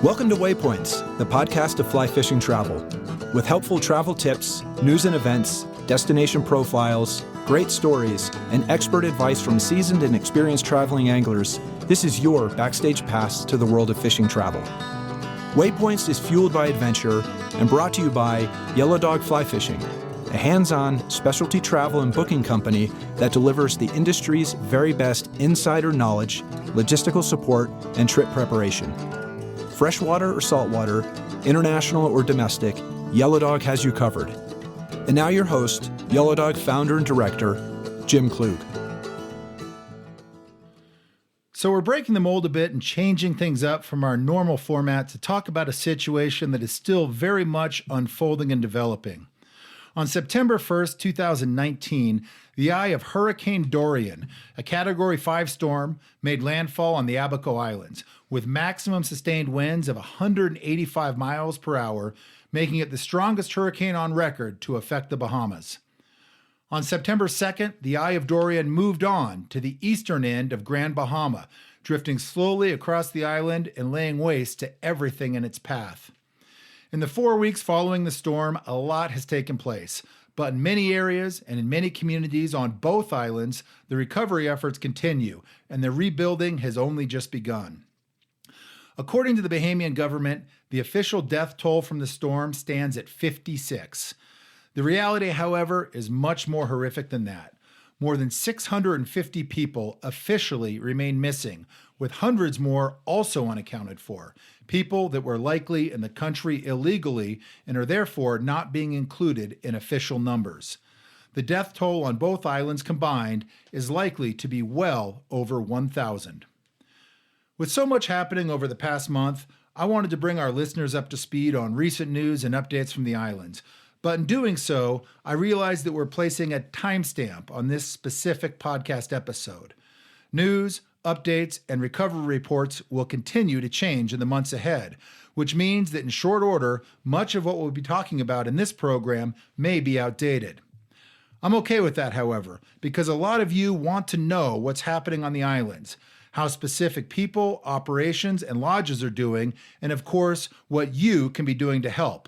Welcome to Waypoints, the podcast of fly fishing travel. With helpful travel tips, news and events, destination profiles, great stories, and expert advice from seasoned and experienced traveling anglers, this is your backstage pass to the world of fishing travel. Waypoints is fueled by adventure and brought to you by Yellow Dog Flyfishing, a hands-on specialty travel and booking company that delivers the industry's very best insider knowledge, logistical support, and trip preparation. Freshwater or saltwater, international or domestic, Yellow Dog has you covered. And now your host, Yellow Dog founder and director, Jim Klug. So we're breaking the mold a bit and changing things up from our normal format to talk about a situation that is still very much unfolding and developing. On September 1st, 2019, the eye of Hurricane Dorian, a Category 5 storm, made landfall on the Abaco Islands, with maximum sustained winds of 185 miles per hour, making it the strongest hurricane on record to affect the Bahamas. On September 2nd, the eye of Dorian moved on to the eastern end of Grand Bahama, drifting slowly across the island and laying waste to everything in its path. In the 4 weeks following the storm, a lot has taken place, but in many areas and in many communities on both islands, the recovery efforts continue, and the rebuilding has only just begun. According to the Bahamian government, the official death toll from the storm stands at 56. The reality, however, is much more horrific than that. More than 650 people officially remain missing, with hundreds more also unaccounted for, people that were likely in the country illegally and are therefore not being included in official numbers. The death toll on both islands combined is likely to be well over 1,000. With so much happening over the past month, I wanted to bring our listeners up to speed on recent news and updates from the islands. But in doing so, I realized that we're placing a timestamp on this specific podcast episode. News, updates, and recovery reports will continue to change in the months ahead, which means that in short order, much of what we'll be talking about in this program may be outdated. I'm okay with that, however, because a lot of you want to know what's happening on the islands, how specific people, operations, and lodges are doing, and of course, what you can be doing to help.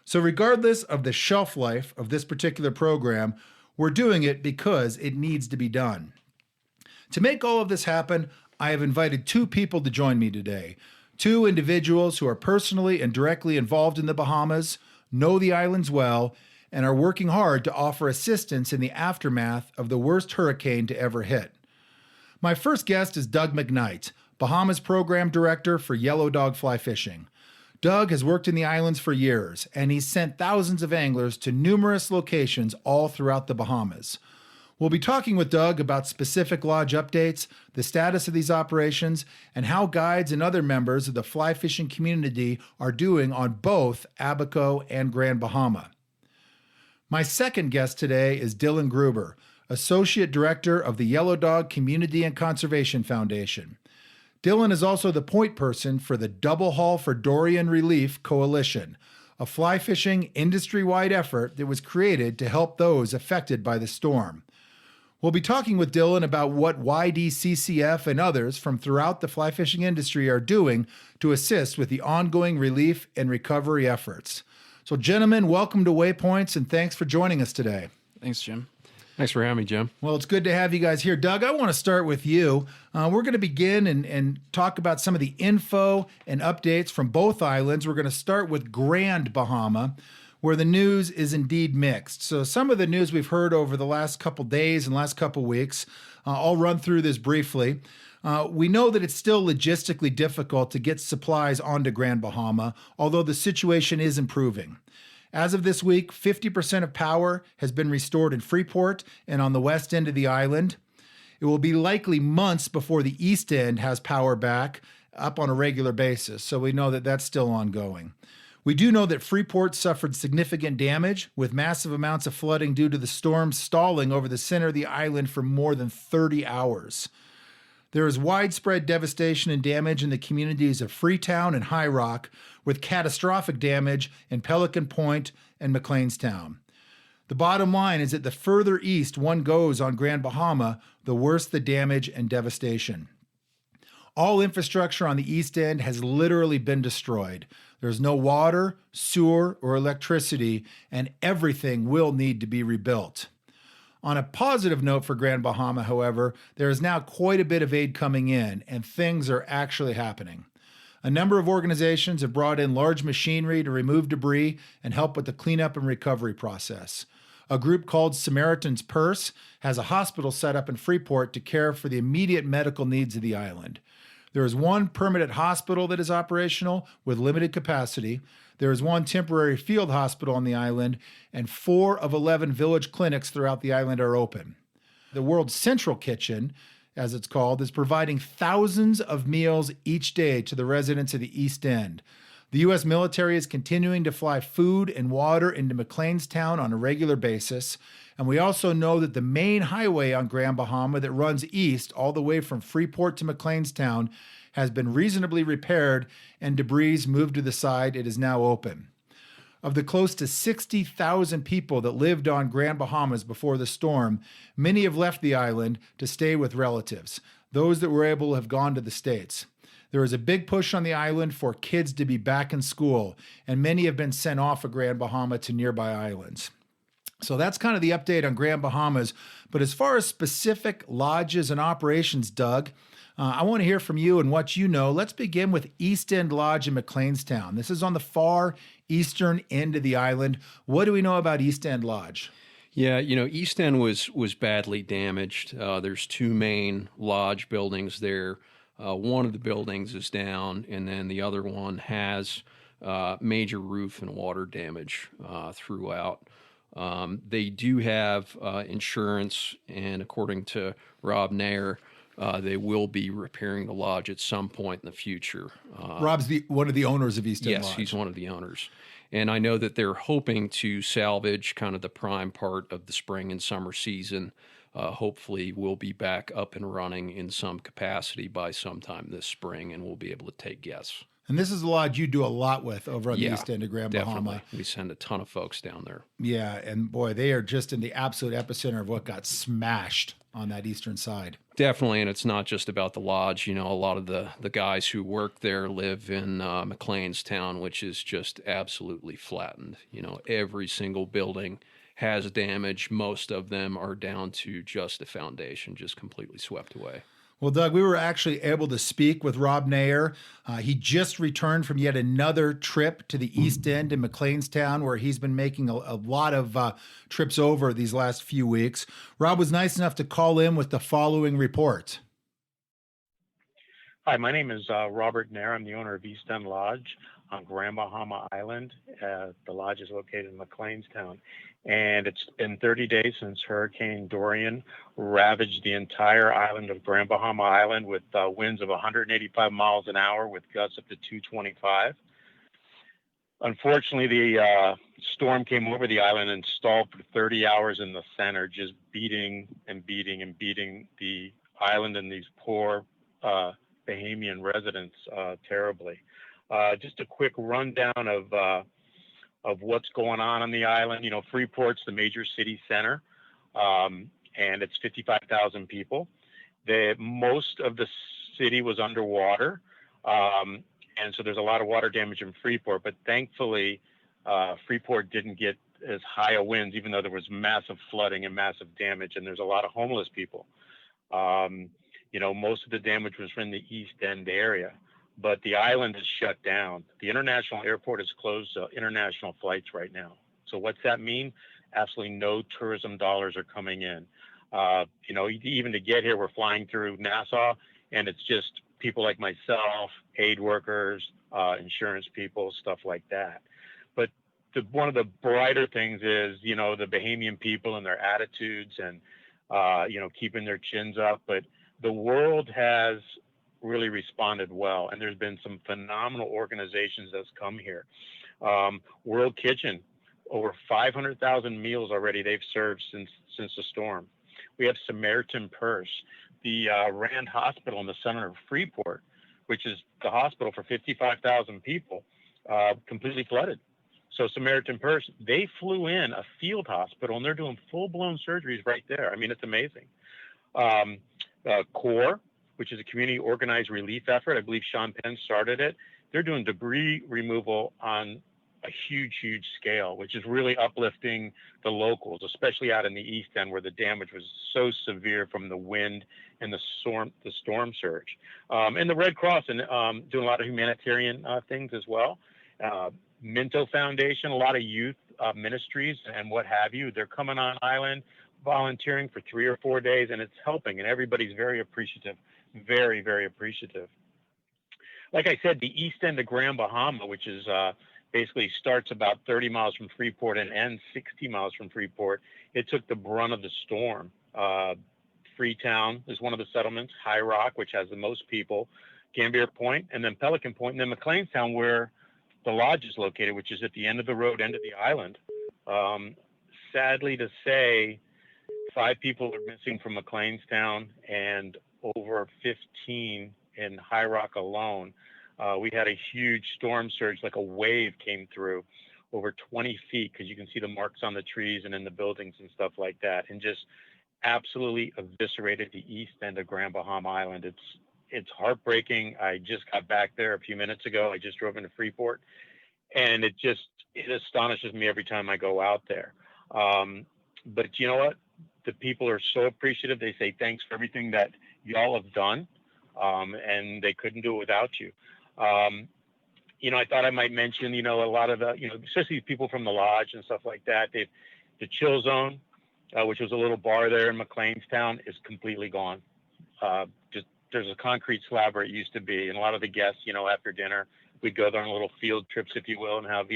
So regardless of the shelf life of this particular program, we're doing it because it needs to be done. To make all of this happen, I have invited two people to join me today. Two individuals who are personally and directly involved in the Bahamas, know the islands well, and are working hard to offer assistance in the aftermath of the worst hurricane to ever hit. My first guest is Doug McKnight, Bahamas Program Director for Yellow Dog Flyfishing. Doug has worked in the islands for years, and he's sent thousands of anglers to numerous locations all throughout the Bahamas. We'll be talking with Doug about specific lodge updates, the status of these operations, and how guides and other members of the fly fishing community are doing on both Abaco and Grand Bahama. My second guest today is Dillon Gruber, Associate Director of the Yellow Dog Community and Conservation Foundation. Dillon is also the point person for the Double Haul for Dorian Relief Coalition, a fly fishing industry-wide effort that was created to help those affected by the storm. We'll be talking with Dillon about what YDCCF and others from throughout the fly fishing industry are doing to assist with the ongoing relief and recovery efforts. So gentlemen, welcome to Waypoints and thanks for joining us today. Thanks, Jim. Thanks for having me, Jim. Well, it's good to have you guys here. Doug, I want to start with you. We're going to begin and talk about some of the info and updates from both islands. We're going to start with Grand Bahama, where the news is indeed mixed. So some of the news we've heard over the last couple days and last couple weeks, I'll run through this briefly. We know that it's still logistically difficult to get supplies onto Grand Bahama, although the situation is improving. As of this week, 50% of power has been restored in Freeport and on the west end of the island. It will be likely months before the east end has power back up on a regular basis, so we know that that's still ongoing. We do know that Freeport suffered significant damage, with massive amounts of flooding due to the storm stalling over the center of the island for more than 30 hours. There is widespread devastation and damage in the communities of Freetown and High Rock, with catastrophic damage in Pelican Point and McLeanstown. The bottom line is that the further east one goes on Grand Bahama, the worse the damage and devastation. All infrastructure on the east end has literally been destroyed. There's no water, sewer, or electricity, and everything will need to be rebuilt. On a positive note for Grand Bahama, however, there is now quite a bit of aid coming in, and things are actually happening. A number of organizations have brought in large machinery to remove debris and help with the cleanup and recovery process. A group called Samaritan's Purse has a hospital set up in Freeport to care for the immediate medical needs of the island. There is one permanent hospital that is operational with limited capacity. There is one temporary field hospital on the island, and 4 of 11 village clinics throughout the island are open. The World Central Kitchen, as it's called, is providing thousands of meals each day to the residents of the East End. The U.S. military is continuing to fly food and water into McLeanstown on a regular basis, and we also know that the main highway on Grand Bahama that runs east all the way from Freeport to McLeanstown has been reasonably repaired and debris moved to the side. It is now open. Of the close to 60,000 people that lived on Grand Bahamas before the storm, many have left the island to stay with relatives. Those that were able have gone to the States. There is a big push on the island for kids to be back in school, and many have been sent off of Grand Bahama to nearby islands. So that's kind of the update on Grand Bahamas. But as far as specific lodges and operations, Doug, I want to hear from you and what you know. Let's begin with East End Lodge in McLeanstown. This is on the far eastern end of the island. What do we know about East End Lodge? Yeah, East End was badly damaged. There's 2 main lodge buildings there. One of the buildings is down, and then the other one has major roof and water damage throughout. They do have insurance, and according to Rob Neher, they will be repairing the lodge at some point in the future. Rob's one of the owners of East End Lodge. Yes, he's one of the owners. And I know that they're hoping to salvage kind of the prime part of the spring and summer season. Hopefully we'll be back up and running in some capacity by sometime this spring, and we'll be able to take guests. And this is a lodge you do a lot with over on the East End of Grand Bahama. Bahama. We send a ton of folks down there. Yeah, and boy, they are just in the absolute epicenter of what got smashed on that eastern side. Definitely, and it's not just about the lodge. A lot of the guys who work there live in McLeanstown, which is just absolutely flattened. Every single building has damage. Most of them are down to just the foundation, just completely swept away. Well, Doug, we were actually able to speak with Rob Neher. He just returned from yet another trip to the East End in McLeanstown, where he's been making a lot of trips over these last few weeks. Rob was nice enough to call in with the following report. Hi, my name is Robert Neher. I'm the owner of East End Lodge on Grand Bahama Island. The lodge is located in McLeanstown. And it's been 30 days since Hurricane Dorian ravaged the entire island of Grand Bahama Island with winds of 185 miles an hour with gusts up to 225. Unfortunately, the storm came over the island and stalled for 30 hours in the center, just beating and beating and beating the island and these poor Bahamian residents terribly. Just a quick rundown of what's going on the island. Freeport's the major city center, and it's 55,000 people. Most of the city was underwater, and so there's a lot of water damage in Freeport, but thankfully Freeport didn't get as high a winds, even though there was massive flooding and massive damage, and there's a lot of homeless people. Most of the damage was in the East End area, but the island is shut down. The international airport is closed to international flights right now. So what's that mean? Absolutely no tourism dollars are coming in. Even to get here, we're flying through Nassau, and it's just people like myself, aid workers, insurance people, stuff like that. But one of the brighter things is, the Bahamian people and their attitudes and, keeping their chins up. But the world has really responded well, and there's been some phenomenal organizations that's come here. World Kitchen, over 500,000 meals already they've served since the storm. We have Samaritan Purse, the Rand Hospital in the center of Freeport, which is the hospital for 55,000 people, completely flooded. So Samaritan Purse, they flew in a field hospital, and they're doing full-blown surgeries right there. I mean, it's amazing. CORE, which is a community organized relief effort. I believe Sean Penn started it. They're doing debris removal on a huge scale, which is really uplifting the locals, especially out in the East End where the damage was so severe from the wind and the storm surge. And the Red Cross and doing a lot of humanitarian things as well. Minto Foundation, a lot of youth ministries and what have you. They're coming on island, volunteering for 3 or 4 days, and it's helping, and everybody's very appreciative, very appreciative. Like I said, the east end of Grand Bahama, which is basically starts about 30 miles from Freeport and ends 60 miles from Freeport, it took the brunt of the storm. Freetown is one of the settlements, High Rock, which has the most people, Gambier Point, and then Pelican Point, and then McLeanstown, where the lodge is located, which is at the end of the road, end of the island. Sadly to say, 5 people are missing from McLeanstown and over 15 in High Rock alone. We had a huge storm surge, like a wave came through over 20 feet, because you can see the marks on the trees and in the buildings and stuff like that, and just absolutely eviscerated the east end of Grand Bahama Island. It's heartbreaking. I just got back there a few minutes ago. I just drove into Freeport, and it astonishes me every time I go out there. But you know what? The people are so appreciative. They say thanks for everything that y'all have done, and they couldn't do it without you. I thought I might mention, a lot of the, especially people from the lodge and stuff like that. The Chill Zone, which was a little bar there in McLeanstown, is completely gone. There's a concrete slab where it used to be, and a lot of the guests, after dinner, we'd go there on little field trips, if you will, and have,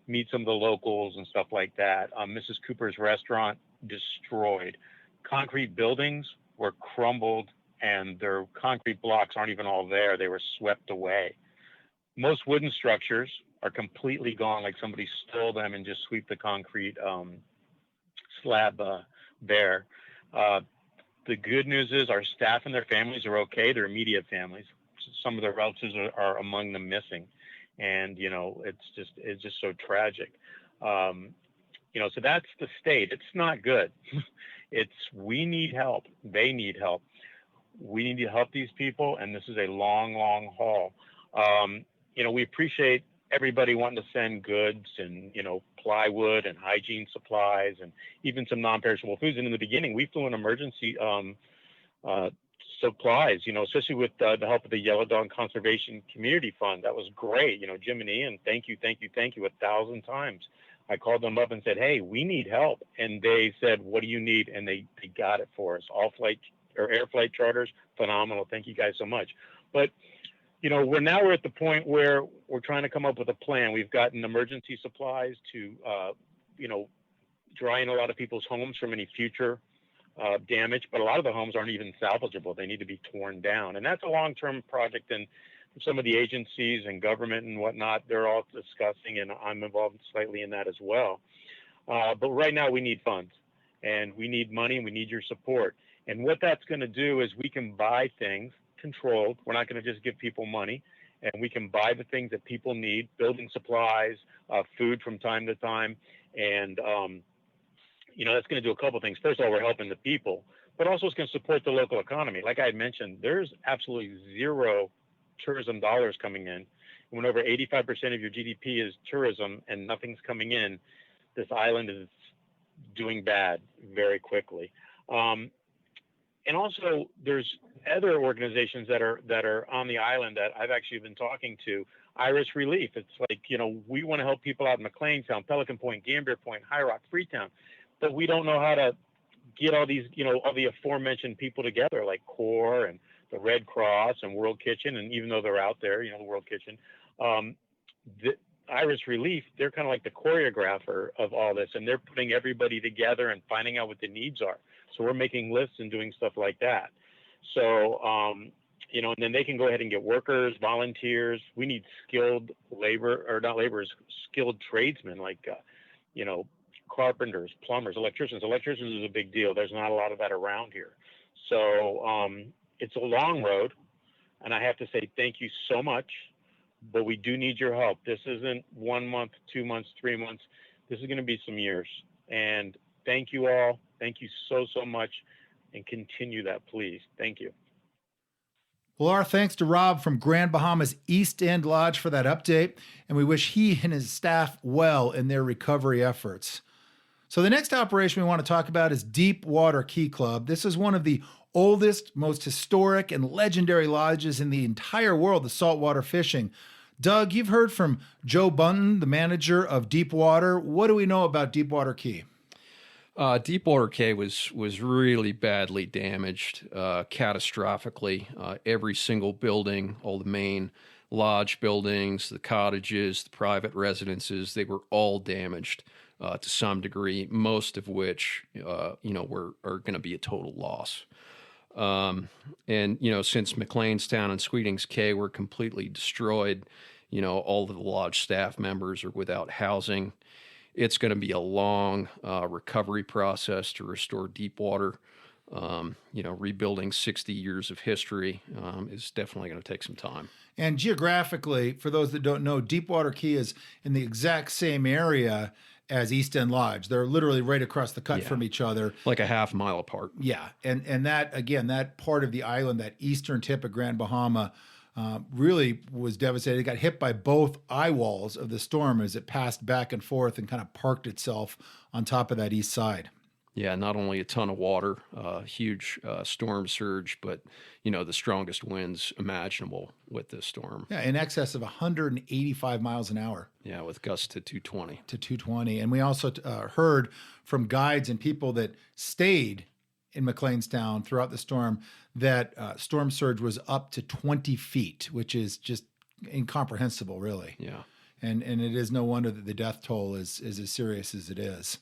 meet some of the locals and stuff like that. Mrs. Cooper's restaurant, destroyed. Concrete buildings were crumbled, and their concrete blocks aren't even all there. They were swept away. Most wooden structures are completely gone, like somebody stole them and just sweep the concrete slab bare. The good news is our staff and their families are okay. Their immediate families. Some of their relatives are among them missing, and it's just so tragic. So that's the state. It's not good. We need help. They need help. We need to help these people, and this is a long haul. We appreciate everybody wanting to send goods and, plywood and hygiene supplies and even some non-perishable foods. And in the beginning, we flew in emergency supplies, especially with the help of the Yellow Dog Conservation Community Fund. That was great. Jim and Ian, thank you 1,000 times. I called them up and said, hey, we need help. And they said, what do you need? And they got it for us. Air flight charters, phenomenal. Thank you guys so much. But, we're at the point where we're trying to come up with a plan. We've gotten emergency supplies to, dry in a lot of people's homes from any future damage, but a lot of the homes aren't even salvageable. They need to be torn down. And that's a long-term project. And some of the agencies and government and whatnot, they're all discussing, and I'm involved slightly in that as well. But right now we need funds, and we need money, and we need your support. And what that's going to do is we can buy things controlled. We're not going to just give people money, and we can buy the things that people need, building supplies, food from time to time. And, that's going to do a couple of things. First of all, we're helping the people, but also it's going to support the local economy. Like I had mentioned, there's absolutely zero tourism dollars coming in. When over 85% of your GDP is tourism and nothing's coming in, this island is doing bad very quickly. And also, there's other organizations that are on the island that I've actually been talking to. Irish Relief. It's like, we want to help people out in McLeanstown, Pelican Point, Gambier Point, High Rock, Freetown, but we don't know how to get all these, all the aforementioned people together, like CORE and the Red Cross and World Kitchen. And even though they're out there, the World Kitchen, the Irish Relief, they're kind of like the choreographer of all this, and they're putting everybody together and finding out what the needs are. So we're making lists and doing stuff like that. So, and then they can go ahead and get workers, volunteers. We need skilled skilled tradesmen, like, carpenters, plumbers, electricians. Electricians is a big deal. There's not a lot of that around here. So it's a long road. And I have to say thank you so much. but we do need your help. This isn't 1 month, 2 months, 3 months. This is going to be some years. And thank you all. Thank you so, so much. And continue that, please. Thank you. Well, our thanks to Rob from Grand Bahama's East End Lodge for that update, and we wish he and his staff well in their recovery efforts. So the next operation we want to talk about is Deepwater Key Club. This is one of the oldest, most historic, and legendary lodges in the entire world of saltwater fishing. Doug, you've heard from Joe Bunton, the manager of Deepwater. What do we know about Deepwater Key? Deepwater Cay was really badly damaged, catastrophically. Every single building, all the main lodge buildings, the cottages, the private residences, they were all damaged to some degree, most of which, are going to be a total loss. And, since McLeanstown and Sweetings Cay were completely destroyed, all of the lodge staff members are without housing. It's going to be a long recovery process to restore Deepwater. Rebuilding 60 years of history is definitely going to take some time. And geographically, for those that don't know, Deepwater Key is in the exact same area as East End Lodge. They're literally right across the cut from each other. Like a half mile apart. Yeah. And that, again, that part of the island, that eastern tip of Grand Bahama, really was devastated. It got hit by both eye walls of the storm as it passed back and forth and kind of parked itself on top of that east side. Yeah, not only a ton of water, huge storm surge, but, the strongest winds imaginable with this storm. Yeah, in excess of 185 miles an hour. Yeah, with gusts to 220. To 220. And we also heard from guides and people that stayed in McLeanstown throughout the storm that storm surge was up to 20 feet, which is just incomprehensible, really. Yeah. And it is no wonder that the death toll is as serious as it is.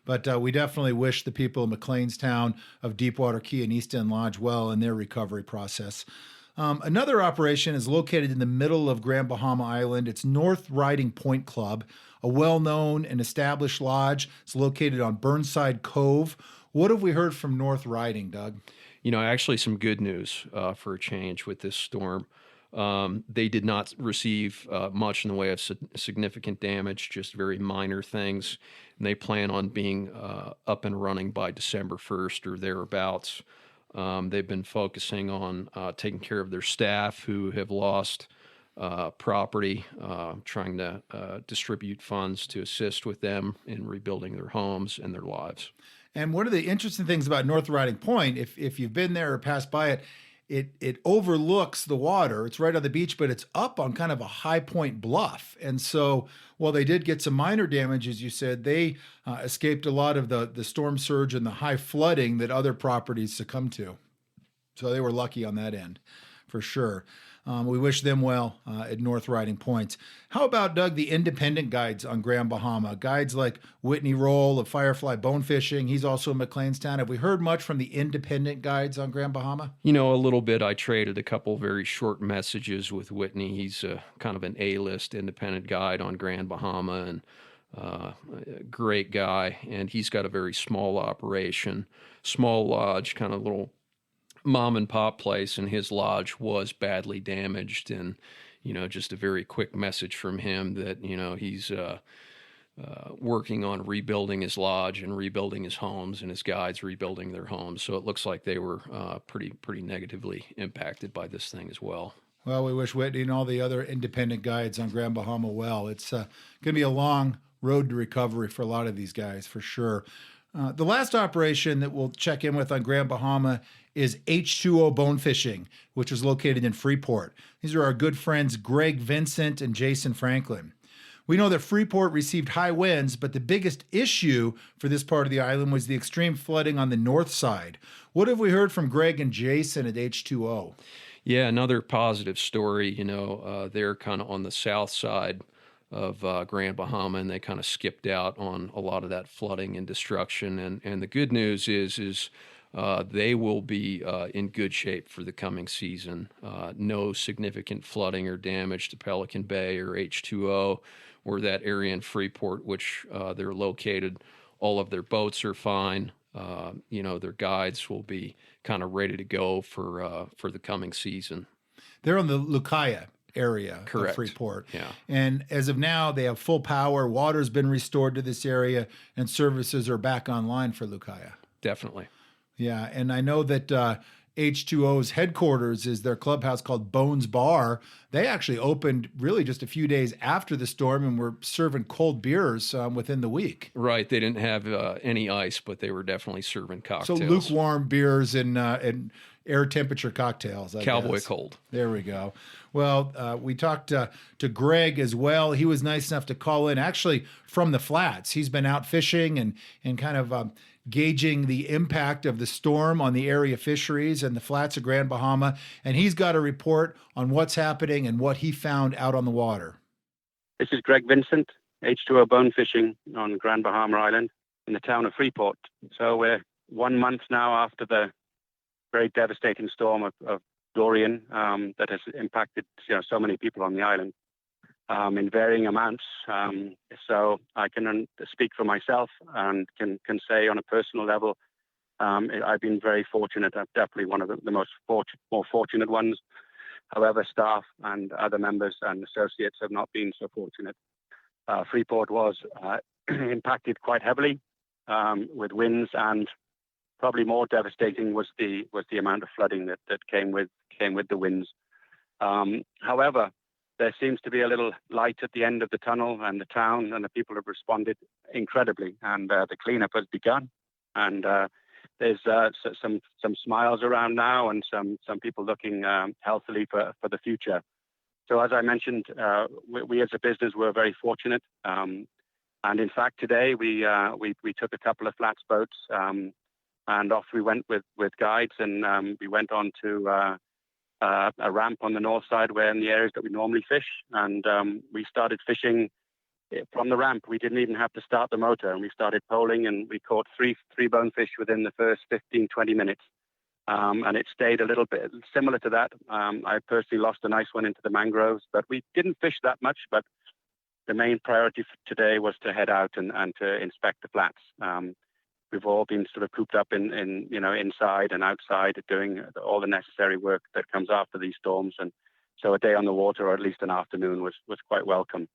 But we definitely wish the people of McLeanstown, of Deepwater Key and East End Lodge well in their recovery process. Another operation is located in the middle of Grand Bahama Island. It's North Riding Point Club, a well-known and established lodge. It's located on Burnside Cove. What have we heard from North Riding, Doug? Actually some good news for a change with this storm. They did not receive much in the way of significant damage, just very minor things. And they plan on being up and running by December 1st or thereabouts. They've been focusing on taking care of their staff who have lost property, trying to distribute funds to assist with them in rebuilding their homes and their lives. And one of the interesting things about North Riding Point, if you've been there or passed by it overlooks the water. It's right on the beach, but it's up on kind of a high point bluff. And so while they did get some minor damage, as you said, they escaped a lot of the storm surge and the high flooding that other properties succumbed to. So they were lucky on that end, for sure. We wish them well at North Riding Point. How about, Doug, the independent guides on Grand Bahama? Guides like Whitney Roll of Firefly Bonefishing. He's also in McLeanstown. Have we heard much from the independent guides on Grand Bahama? A little bit. I traded a couple very short messages with Whitney. He's kind of an A-list independent guide on Grand Bahama and a great guy. And he's got a very small operation, small lodge, kind of little mom and pop place, and his lodge was badly damaged. And, just a very quick message from him that, he's working on rebuilding his lodge and rebuilding his homes, and his guides rebuilding their homes. So it looks like they were pretty negatively impacted by this thing as well. Well, we wish Whitney and all the other independent guides on Grand Bahama well. It's going to be a long road to recovery for a lot of these guys, for sure. The last operation that we'll check in with on Grand Bahama is H2O Bonefishing, which is located in Freeport. These are our good friends Greg Vincent and Jason Franklin. We know that Freeport received high winds, but the biggest issue for this part of the island was the extreme flooding on the north side. What have we heard from Greg and Jason at H2O? Yeah, another positive story. They're kind of on the south side of Grand Bahama, and they kind of skipped out on a lot of that flooding and destruction. And the good news is they will be in good shape for the coming season. No significant flooding or damage to Pelican Bay or H2O or that area in Freeport, which they're located. All of their boats are fine. Their guides will be kind of ready to go for the coming season. They're on the Lucaya. area Correct. of Freeport. Yeah. And as of now, they have full power. Water's been restored to this area, and services are back online for Lucaya. Definitely. Yeah, and I know that H2O's headquarters is their clubhouse called Bones Bar. They actually opened really just a few days after the storm and were serving cold beers within the week. Right. They didn't have any ice, but they were definitely serving cocktails. So lukewarm beers and air temperature cocktails. I Cowboy guess. cold. There we go. Well, we talked to Greg as well. He was nice enough to call in actually from the flats. He's been out fishing and kind of gauging the impact of the storm on the area fisheries and the flats of Grand Bahama. And he's got a report on what's happening and what he found out on the water. This is Greg Vincent, H2O Bonefishing on Grand Bahama Island in the town of Freeport. So we're 1 month now after the very devastating storm of Dorian that has impacted so many people on the island in varying amounts. So I can speak for myself and can say on a personal level, I've been very fortunate. I'm definitely one of the more fortunate ones. However, staff and other members and associates have not been so fortunate. Freeport was impacted quite heavily with winds, and probably more devastating was the amount of flooding that came with the winds. However, there seems to be a little light at the end of the tunnel, and the town and the people have responded incredibly, and the cleanup has begun. And there's some smiles around now, and some people looking healthily for the future. So as I mentioned, we as a business were very fortunate. And in fact, today we took a couple of flats boats and off we went with guides, and we went on to a ramp on the north side where in the areas that we normally fish, and we started fishing from the ramp. We didn't even have to start the motor, and we started poling, and we caught three bonefish within the first 15-20 minutes. And it stayed a little bit similar to that. I personally lost a nice one into the mangroves, but we didn't fish that much. But the main priority for today was to head out and to inspect the flats. We've all been sort of cooped up in inside and outside doing all the necessary work that comes after these storms. And so a day on the water, or at least an afternoon, was quite welcome.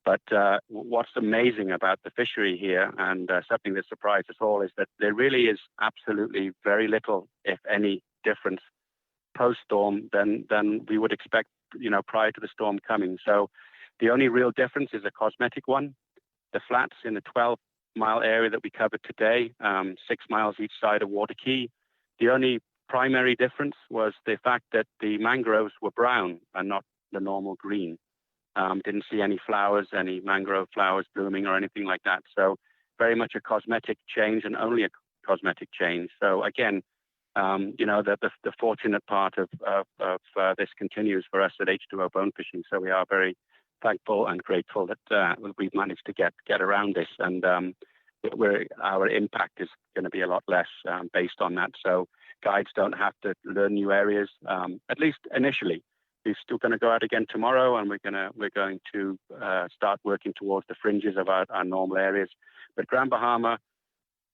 But what's amazing about the fishery here, and something that surprised us all, is that there really is absolutely very little, if any, difference post-storm than we would expect, prior to the storm coming. So the only real difference is a cosmetic one. The flats in the 12-mile area that we covered today, 6 miles each side of Water Key, the only primary difference was the fact that the mangroves were brown and not the normal green. Didn't see any flowers, any mangrove flowers blooming or anything like that. So very much a cosmetic change, and only a cosmetic change. So again, the fortunate part of this continues for us at H2O Bonefishing. So we are very thankful and grateful that we've managed to get around this, and our impact is going to be a lot less based on that. So guides don't have to learn new areas, at least initially. We're still going to go out again tomorrow, and we're going to start working towards the fringes of our normal areas. But Grand Bahama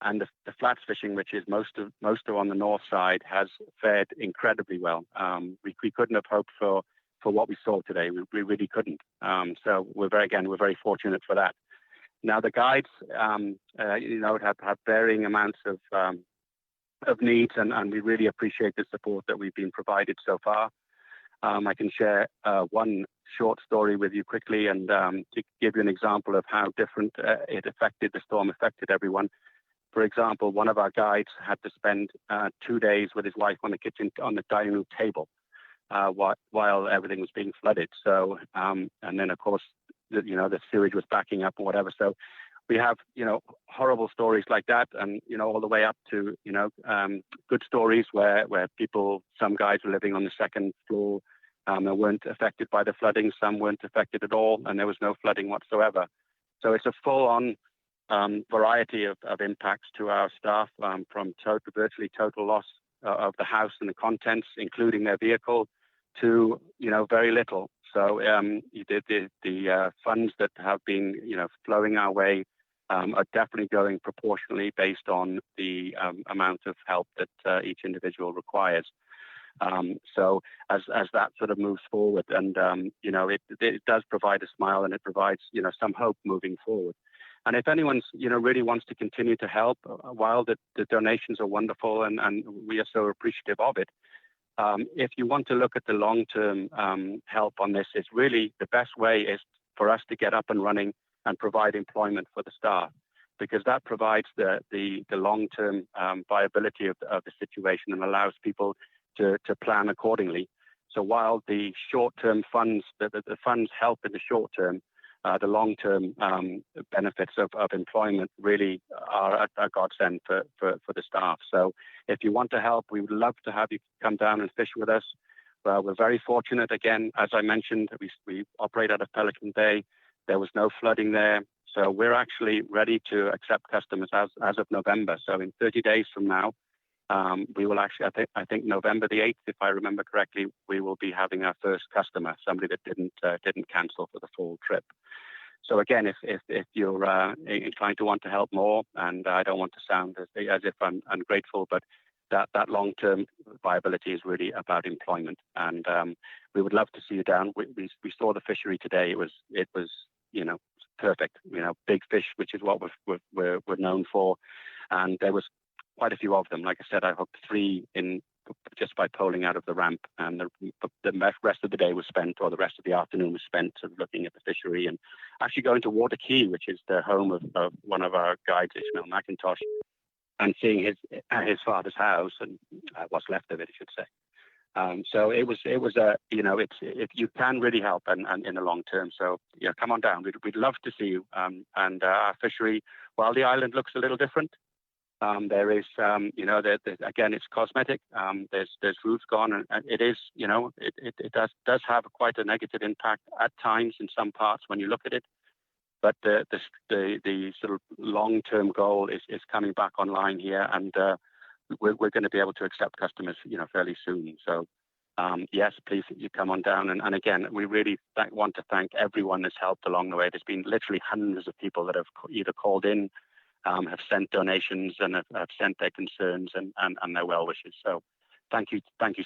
and the flats fishing, which is most of on the north side, has fared incredibly well. We couldn't have hoped for what we saw today. We really couldn't. So we're very fortunate for that. Now the guides, have varying amounts of needs, and we really appreciate the support that we've been provided so far. I can share one short story with you quickly, and to give you an example of how different the storm affected everyone. For example, one of our guides had to spend 2 days with his wife on the dining room table while everything was being flooded. So, and then of course, the sewage was backing up or whatever. So we have, horrible stories like that, and, all the way up to, good stories where some guys were living on the second floor. They weren't affected by the flooding. Some weren't affected at all, and there was no flooding whatsoever. So it's a full-on variety of impacts to our staff, from virtually total loss of the house and the contents, including their vehicle, to very little. So the funds that have been flowing our way are definitely going proportionally based on the amount of help that each individual requires. So as that sort of moves forward, and it does provide a smile, and it provides some hope moving forward. And if anyone's really wants to continue to help, while the donations are wonderful, and we are so appreciative of it, if you want to look at the long-term help on this, it's really the best way is for us to get up and running and provide employment for the staff, because that provides the long-term viability of the situation and allows people to plan accordingly. So while the short-term funds, the funds help in the short term, the long-term benefits of employment really are a godsend for the staff. So if you want to help, we would love to have you come down and fish with us. We're very fortunate. Again, as I mentioned, we operate out of Pelican Bay. There was no flooding there. So we're actually ready to accept customers as of November. So in 30 days from now, we will actually, I think November the 8th, if I remember correctly, we will be having our first customer, somebody that didn't cancel for the full trip. So again, if you're inclined to want to help more, and I don't want to sound as if I'm ungrateful, but that long-term viability is really about employment, and we would love to see you down. We saw the fishery today. It was perfect. Big fish, which is what we're known for, and there was quite a few of them. Like I said, I hooked 3 in just by poling out of the ramp, and the rest of the day was spent, or the rest of the afternoon was spent sort of looking at the fishery and actually going to Water Key, which is the home of one of our guides, Ishmael McIntosh, and seeing his father's house and what's left of it, I should say. So it was if you can really help and in the long term. So come on down. We'd love to see you. And our fishery, while the island looks a little different, there is again, it's cosmetic. There's roofs gone, and it is it does have quite a negative impact at times in some parts when you look at it. But the sort of long-term goal is coming back online here, and we're going to be able to accept customers, fairly soon. So, yes, please, you come on down. And again, we really want to thank everyone that's helped along the way. There's been literally hundreds of people that have either called in, have sent donations, and have sent their concerns and their well wishes. So, thank you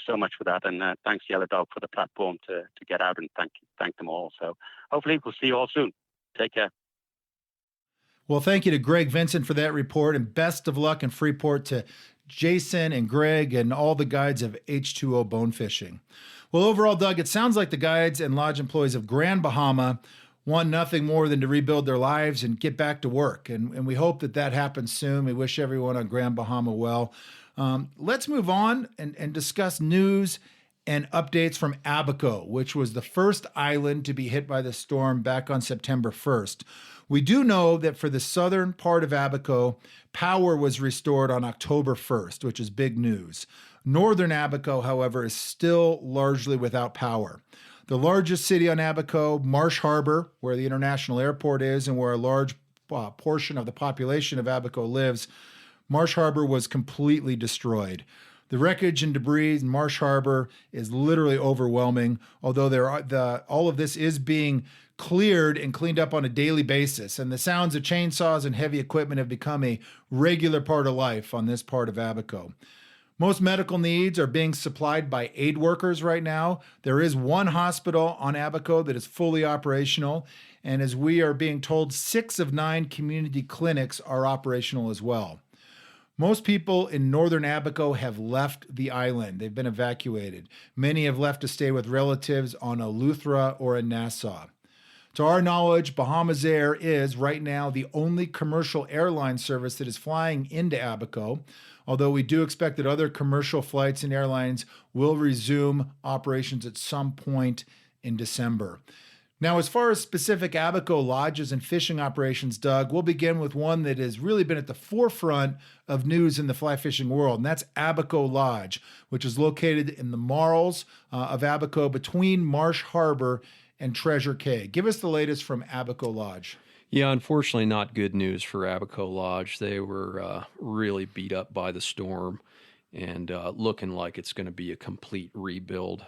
so much for that, and thanks Yellow Dog for the platform to get out and thank them all. So, hopefully, we'll see you all soon. Take care. Well, thank you to Greg Vincent for that report, and best of luck in Freeport to Jason and Greg and all the guides of H2O Bonefishing. Well, overall, Doug, it sounds like the guides and lodge employees of Grand Bahama want nothing more than to rebuild their lives and get back to work. And we hope that happens soon. We wish everyone on Grand Bahama well. Let's move on and discuss news and updates from Abaco, which was the first island to be hit by the storm back on September 1st. We do know that for the southern part of Abaco, power was restored on October 1st, which is big news. Northern Abaco, however, is still largely without power. The largest city on Abaco, Marsh Harbor, where the international airport is and where a large portion of the population of Abaco lives, Marsh Harbor was completely destroyed. The wreckage and debris in Marsh Harbor is literally overwhelming, although all of this is being cleared and cleaned up on a daily basis, and the sounds of chainsaws and heavy equipment have become a regular part of life on this part of Abaco. Most medical needs are being supplied by aid workers right now. There is one hospital on Abaco that is fully operational, and as we are being told, 6 of 9 community clinics are operational as well. Most people in northern Abaco have left the island. They've been evacuated. Many have left to stay with relatives on Eleuthera or in Nassau. To our knowledge, Bahamas Air is right now the only commercial airline service that is flying into Abaco, although we do expect that other commercial flights and airlines will resume operations at some point in December. Now, as far as specific Abaco lodges and fishing operations, Doug, we'll begin with one that has really been at the forefront of news in the fly fishing world, and that's Abaco Lodge, which is located in the marls of Abaco between Marsh Harbor and Treasure Cay. Give us the latest from Abaco Lodge. Yeah, unfortunately not good news for Abaco Lodge. They were really beat up by the storm and looking like it's going to be a complete rebuild.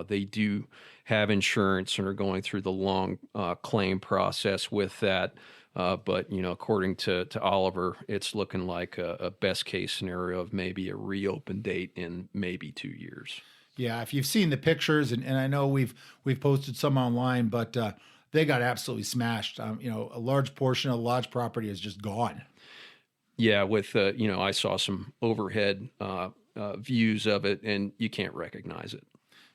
They do have insurance and are going through the long claim process with that. But, according to Oliver, it's looking like a best case scenario of maybe a reopen date in maybe 2 years. Yeah, if you've seen the pictures, and I know we've posted some online, but they got absolutely smashed. A large portion of the lodge property is just gone. Yeah, with I saw some overhead views of it, and you can't recognize it.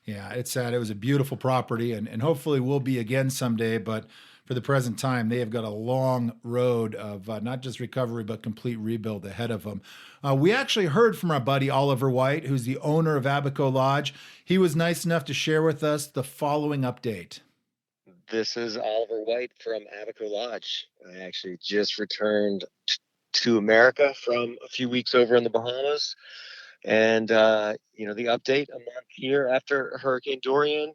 Yeah, it's sad. It was a beautiful property, and hopefully will be again someday. But for the present time, they have got a long road of not just recovery, but complete rebuild ahead of them. We actually heard from our buddy Oliver White, who's the owner of Abaco Lodge. He was nice enough to share with us the following update. This is Oliver White from Abaco Lodge. I actually just returned to America from a few weeks over in the Bahamas. And, the update a month here after Hurricane Dorian,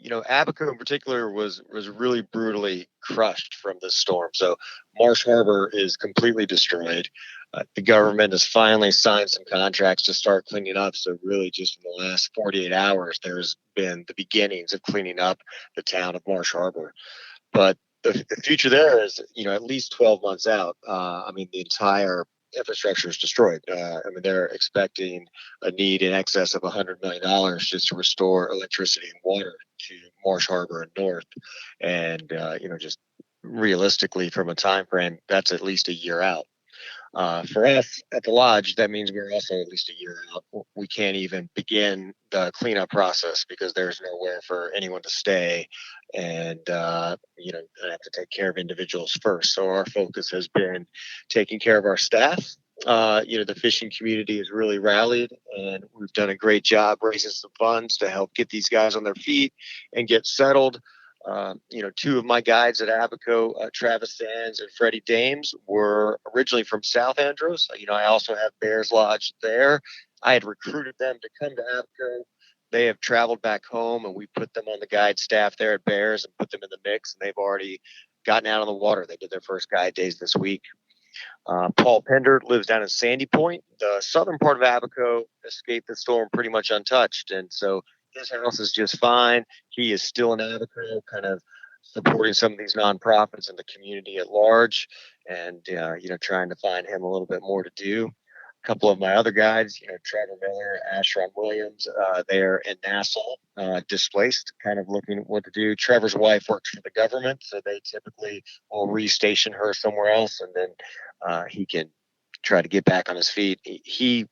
Abaco in particular was really brutally crushed from this storm. So Marsh Harbor is completely destroyed. The government has finally signed some contracts to start cleaning up. So really just in the last 48 hours, there's been the beginnings of cleaning up the town of Marsh Harbor. But the future there is, at least 12 months out. The entire infrastructure is destroyed. They're expecting a need in excess of $100 million just to restore electricity and water to Marsh Harbor and north. And, just realistically from a time frame, that's at least a year out. For us at the lodge, that means we're also at least a year out. We can't even begin the cleanup process because there's nowhere for anyone to stay. And, I have to take care of individuals first. So our focus has been taking care of our staff. The fishing community has really rallied, and we've done a great job raising some funds to help get these guys on their feet and get settled. Two of my guides at Abaco, Travis Sands and Freddie Dames, were originally from South Andros. I also have Bears Lodge there. I had recruited them to come to Abaco. They have traveled back home, and we put them on the guide staff there at Bears and put them in the mix, and they've already gotten out on the water. They did their first guide days this week. Paul Pender lives down in Sandy Point. The southern part of Abaco escaped the storm pretty much untouched, and so his house is just fine. He is still in Abaco, kind of supporting some of these nonprofits in the community at large, and trying to find him a little bit more to do. A couple of my other guides, Trevor Miller, Ashron Williams, they're in Nassau, displaced, kind of looking at what to do. Trevor's wife works for the government, so they typically will restation her somewhere else, and then he can try to get back on his feet. He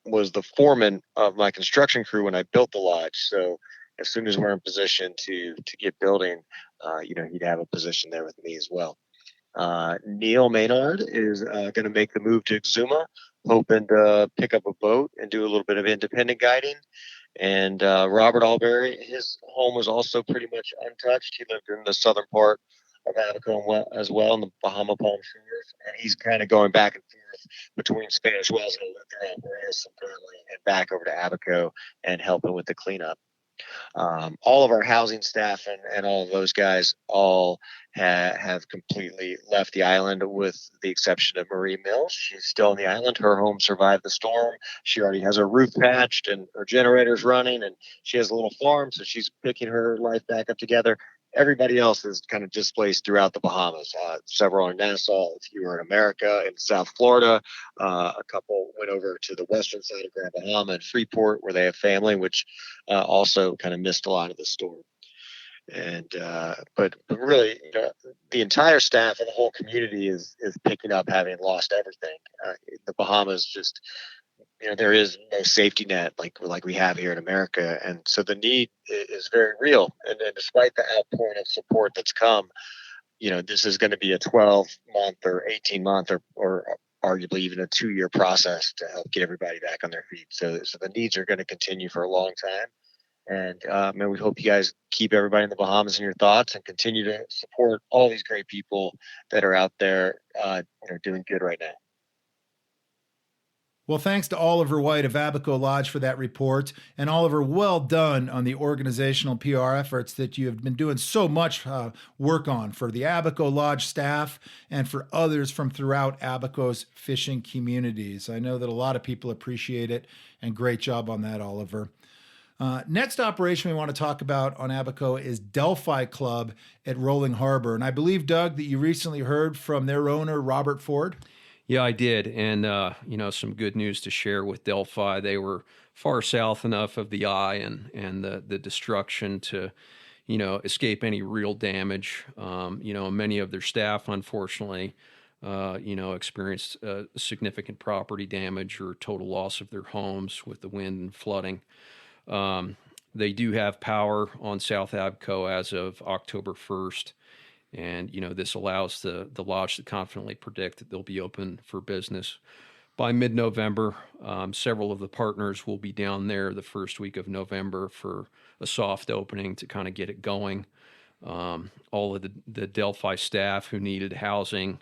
was the foreman of my construction crew when I built the lodge, so as soon as we're in position to get building, he'd have a position there with me as well. Neil Maynard is going to make the move to Exuma, hoping to pick up a boat and do a little bit of independent guiding. And Robert Alberry, his home was also pretty much untouched. He lived in the southern part of Abaco as well, in the Bahama Palm Shores. And he's kind of going back and forth between Spanish Wells and Olympia, where he has some family, and back over to Abaco and helping with the cleanup. All of our housing staff and all of those guys all have completely left the island, with the exception of Marie Mills. She's still on the island. Her home survived the storm. She already has her roof patched and her generators running, and she has a little farm, so she's picking her life back up together. Everybody else is kind of displaced throughout the Bahamas. Several in Nassau, a few are in America, in South Florida. A couple went over to the western side of Grand Bahama and Freeport, where they have family, which also kind of missed a lot of the storm. And but really, the entire staff and the whole community is picking up, having lost everything. The Bahamas just, there is no safety net like we have here in America, and so the need is very real. And despite the outpouring of support that's come, this is going to be a 12-month or 18-month or arguably even a 2-year process to help get everybody back on their feet. So the needs are going to continue for a long time. And we hope you guys keep everybody in the Bahamas in your thoughts and continue to support all these great people that are out there doing good right now. Well, thanks to Oliver White of Abaco Lodge for that report. And Oliver, well done on the organizational PR efforts that you have been doing so much work on for the Abaco Lodge staff and for others from throughout Abaco's fishing communities. I know that a lot of people appreciate it, and great job on that, Oliver. Next operation we want to talk about on Abaco is Delphi Club at Rolling Harbor. And I believe, Doug, that you recently heard from their owner, Robert Ford. Yeah, I did. And, some good news to share with Delphi. They were far south enough of the eye and the destruction to, escape any real damage. Many of their staff, unfortunately, experienced significant property damage or total loss of their homes with the wind and flooding. They do have power on South Abaco as of October 1st. And, this allows the lodge to confidently predict that they'll be open for business by mid-November. Several of the partners will be down there the first week of November for a soft opening to kind of get it going. All of the Delphi staff who needed housing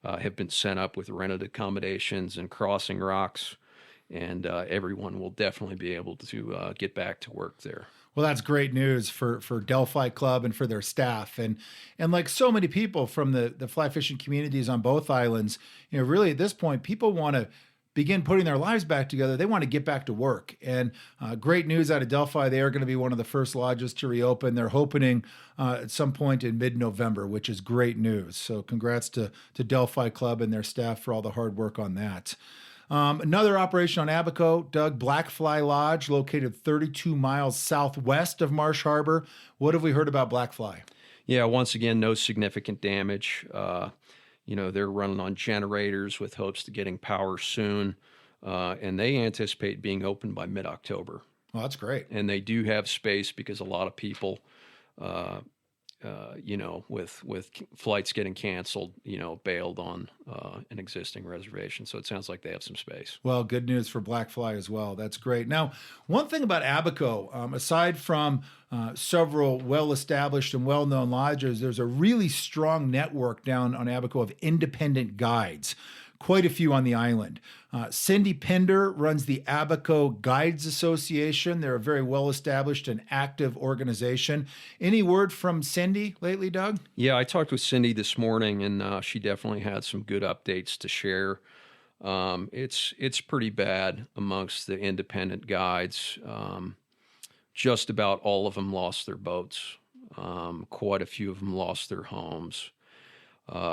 have been sent up with rented accommodations and crossing rocks, and everyone will definitely be able to get back to work there. Well, that's great news for Delphi Club and for their staff. And like so many people from the fly fishing communities on both islands, really at this point, people want to begin putting their lives back together. They want to get back to work. And great news out of Delphi. They are going to be one of the first lodges to reopen. They're opening at some point in mid-November, which is great news. So congrats to Delphi Club and their staff for all the hard work on that. Another operation on Abaco, Doug, Blackfly Lodge, located 32 miles southwest of Marsh Harbor. What have we heard about Blackfly? Yeah, once again, no significant damage. They're running on generators with hopes to getting power soon, and they anticipate being open by mid-October. Well, that's great. And they do have space because a lot of people, with flights getting canceled, bailed on an existing reservation. So it sounds like they have some space. Well, good news for Blackfly as well. That's great. Now, one thing about Abaco, aside from several well-established and well-known lodges, there's a really strong network down on Abaco of independent guides. Quite a few on the island. Cindy Pender runs the Abaco Guides Association. They're a very well-established and active organization. Any word from Cindy lately, Doug? Yeah, I talked with Cindy this morning, and she definitely had some good updates to share. It's pretty bad amongst the independent guides. Just about all of them lost their boats. Quite a few of them lost their homes.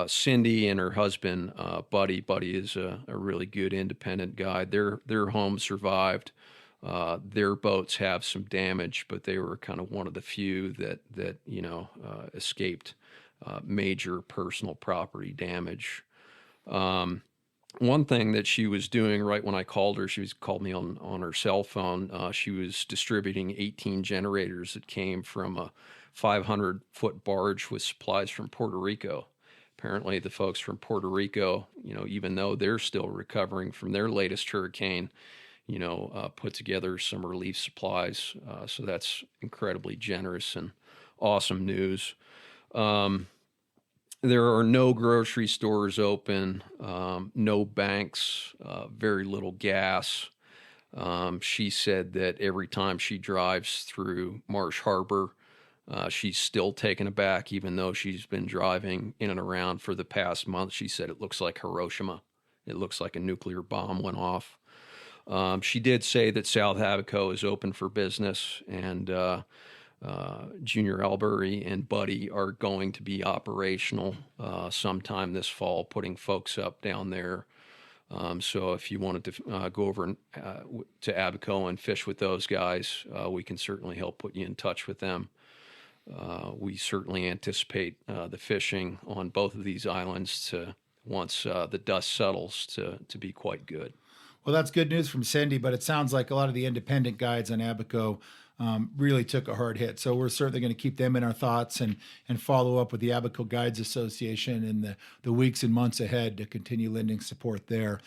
Cindy and her husband, Buddy is a really good independent guide. Their home survived. Their boats have some damage, but they were kind of one of the few that escaped major personal property damage. One thing that she was doing right when I called her, called me on her cell phone. She was distributing 18 generators that came from a 500-foot barge with supplies from Puerto Rico. Apparently, the folks from Puerto Rico, even though they're still recovering from their latest hurricane, put together some relief supplies. So that's incredibly generous and awesome news. There are no grocery stores open, no banks, very little gas. She said that every time she drives through Marsh Harbor, she's still taken aback, even though she's been driving in and around for the past month. She said it looks like Hiroshima. It looks like a nuclear bomb went off. She did say that South Abaco is open for business, and Junior Albury and Buddy are going to be operational sometime this fall, putting folks up down there. So if you wanted to go over to Abaco and fish with those guys, we can certainly help put you in touch with them. We certainly anticipate the fishing on both of these islands to, once the dust settles, to be quite good. Well, that's good news from Cindy, but it sounds like a lot of the independent guides on Abaco really took a hard hit. So we're certainly going to keep them in our thoughts and follow up with the Abaco Guides Association in the weeks and months ahead to continue lending support there.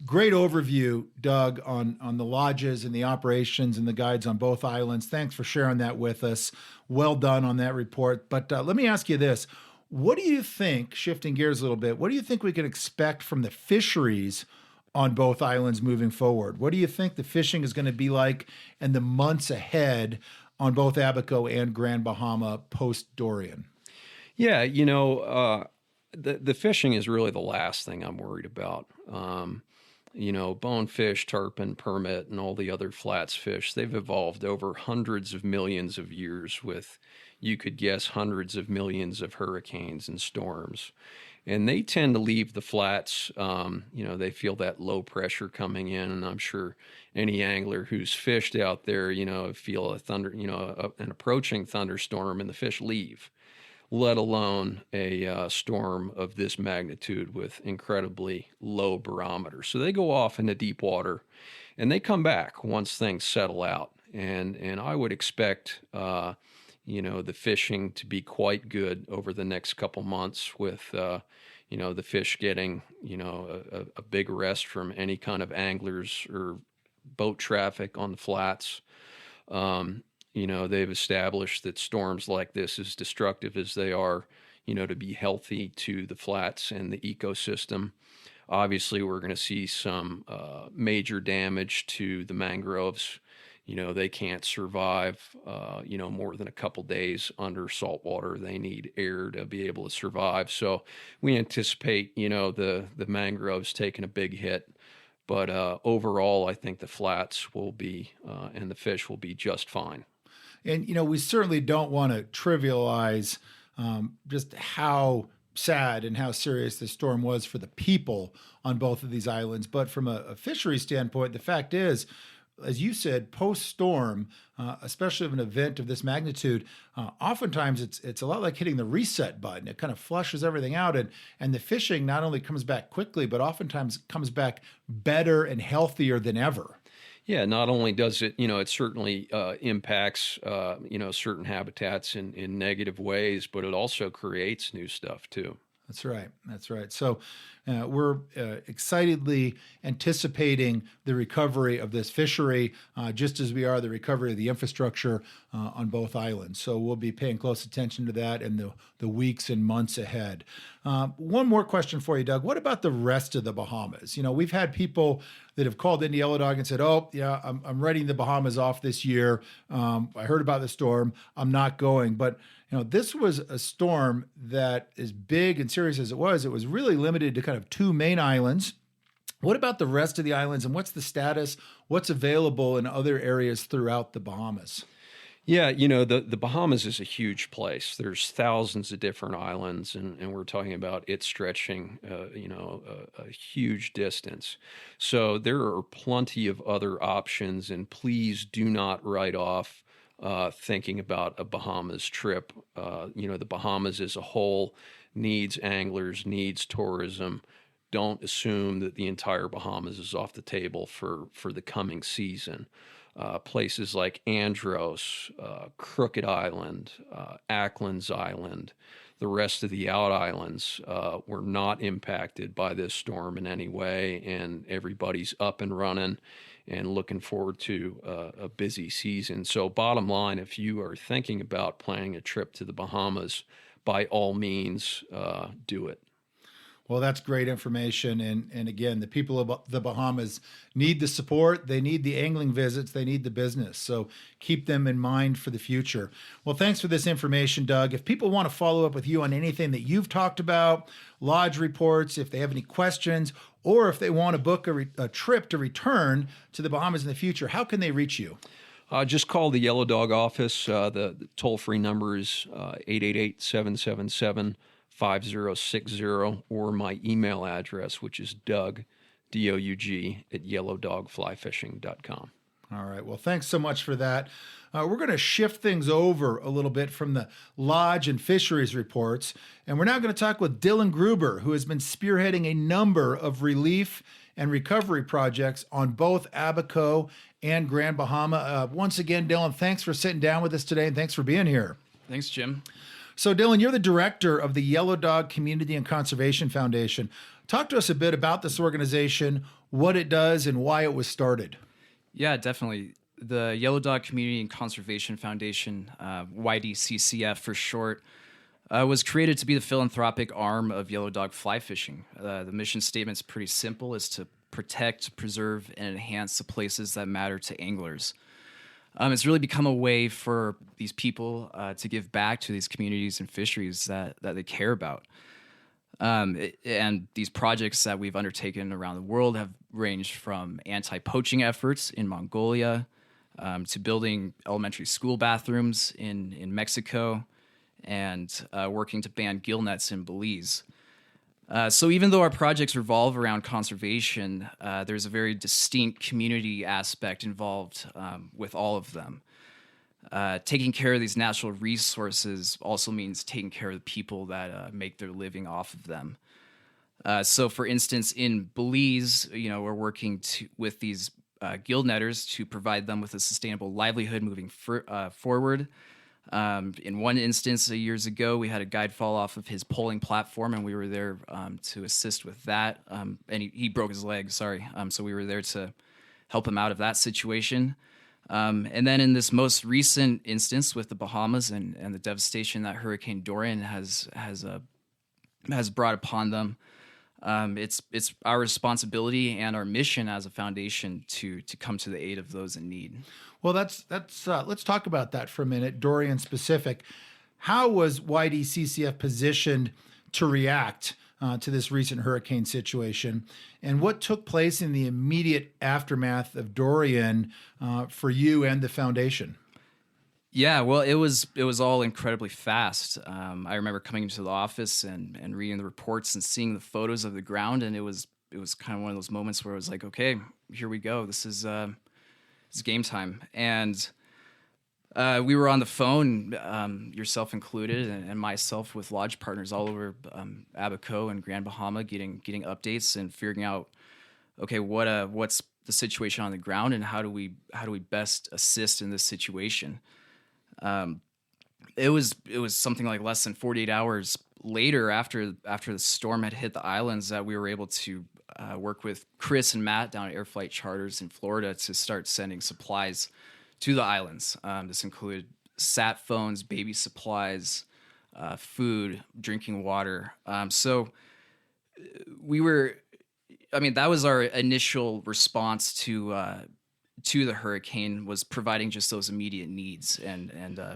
Great overview, Doug, on the lodges and the operations and the guides on both islands. Thanks for sharing that with us. Well done on that report. But let me ask you this. What do you think, shifting gears a little bit, what do you think we can expect from the fisheries on both islands moving forward? What do you think the fishing is going to be like in the months ahead on both Abaco and Grand Bahama post-Dorian? Yeah, the fishing is really the last thing I'm worried about. Bonefish, tarpon, permit, and all the other flats fish, they've evolved over hundreds of millions of years with, you could guess, hundreds of millions of hurricanes and storms. and they tend to leave the flats. They feel that low pressure coming in, and I'm sure any angler who's fished out there, feel a thunder, an approaching thunderstorm, and the fish leave. Let alone a storm of this magnitude with incredibly low barometer. So they go off into deep water, and they come back once things settle out. And I would expect the fishing to be quite good over the next couple months with the fish getting a big rest from any kind of anglers or boat traffic on the flats. They've established that storms like this, as destructive as they are, to be healthy to the flats and the ecosystem. Obviously, we're going to see some major damage to the mangroves. They can't survive, more than a couple days under salt water. They need air to be able to survive. So we anticipate, the mangroves taking a big hit. But overall, I think the flats will be, and the fish will be just fine. And, we certainly don't want to trivialize just how sad and how serious the storm was for the people on both of these islands. But from a fishery standpoint, the fact is, as you said, post-storm, especially of an event of this magnitude, oftentimes it's a lot like hitting the reset button. It kind of flushes everything out, and the fishing not only comes back quickly, but oftentimes comes back better and healthier than ever. Yeah, not only does it, it certainly impacts, certain habitats in negative ways, but it also creates new stuff too. That's right. That's right. So we're excitedly anticipating the recovery of this fishery, just as we are the recovery of the infrastructure on both islands. So we'll be paying close attention to that in the weeks and months ahead. One more question for you, Doug. What about the rest of the Bahamas? We've had people that have called into Yellow Dog and said, "Oh, yeah, I'm writing the Bahamas off this year. I heard about the storm. I'm not going." But this was a storm that, as big and serious as it was really limited to kind of two main islands. What about the rest of the islands, and what's the status? What's available in other areas throughout the Bahamas? Yeah, the Bahamas is a huge place. There's thousands of different islands, and we're talking about it stretching, a huge distance. So there are plenty of other options, and please do not write off thinking about a Bahamas trip. The Bahamas as a whole needs anglers, needs tourism. Don't assume that the entire Bahamas is off the table for the coming season. Places like Andros, Crooked Island, Ackland's Island, the rest of the out islands were not impacted by this storm in any way, and everybody's up and running and looking forward to a busy season. So bottom line, if you are thinking about planning a trip to the Bahamas, by all means, do it. Well, that's great information. And again, the people of the Bahamas need the support. They need the angling visits. They need the business. So keep them in mind for the future. Well, thanks for this information, Doug. If people want to follow up with you on anything that you've talked about, lodge reports, if they have any questions, or if they want to book a trip to return to the Bahamas in the future, how can they reach you? Just call the Yellow Dog office. The toll-free number is 888-777-5060, or my email address, which is Doug, D-O-U-G, at yellowdogflyfishing.com. All right. Well, thanks so much for that. We're going to shift things over a little bit from the lodge and fisheries reports, and we're now going to talk with Dillon Gruber, who has been spearheading a number of relief and recovery projects on both Abaco and Grand Bahama. Once again, Dillon, thanks for sitting down with us today, and thanks for being here. Thanks, Jim. So, Dillon, you're the director of the Yellow Dog Community and Conservation Foundation. Talk to us a bit about this organization, what it does, and why it was started. Yeah, definitely. The Yellow Dog Community and Conservation Foundation, YDCCF for short, was created to be the philanthropic arm of Yellow Dog Flyfishing. The mission statement's pretty simple: is to protect, preserve, and enhance the places that matter to anglers. It's really become a way for these people to give back to these communities and fisheries that they care about. And these projects that we've undertaken around the world have ranged from anti-poaching efforts in Mongolia to building elementary school bathrooms in Mexico and working to ban gill nets in Belize. So even though our projects revolve around conservation, there's a very distinct community aspect involved with all of them. Taking care of these natural resources also means taking care of the people that make their living off of them. So, for instance, in Belize, we're working with these gill netters to provide them with a sustainable livelihood moving forward. In one instance, years ago, we had a guide fall off of his poling platform, and we were there to assist with that. And he broke his leg, sorry. So we were there to help him out of that situation. And then in this most recent instance with the Bahamas and the devastation that Hurricane Dorian has brought upon them, it's our responsibility and our mission as a foundation to come to the aid of those in need. Well, let's talk about that for a minute, Dorian specific. How was YDCCF positioned to react to this recent hurricane situation, and what took place in the immediate aftermath of Dorian for you and the foundation? Yeah, well, it was all incredibly fast. I remember coming into the office and reading the reports and seeing the photos of the ground, and it was kind of one of those moments where I was like, okay, here we go. This is game time. And we were on the phone, yourself included, and myself with lodge partners all over Abaco and Grand Bahama, getting updates and figuring out, okay, what's the situation on the ground and how do we best assist in this situation. It was something like less than 48 hours later after the storm had hit the islands that we were able to work with Chris and Matt down at Air Flight Charters in Florida to start sending supplies to the islands. This included sat phones, baby supplies, food, drinking water. So that was our initial response to the hurricane, was providing just those immediate needs. And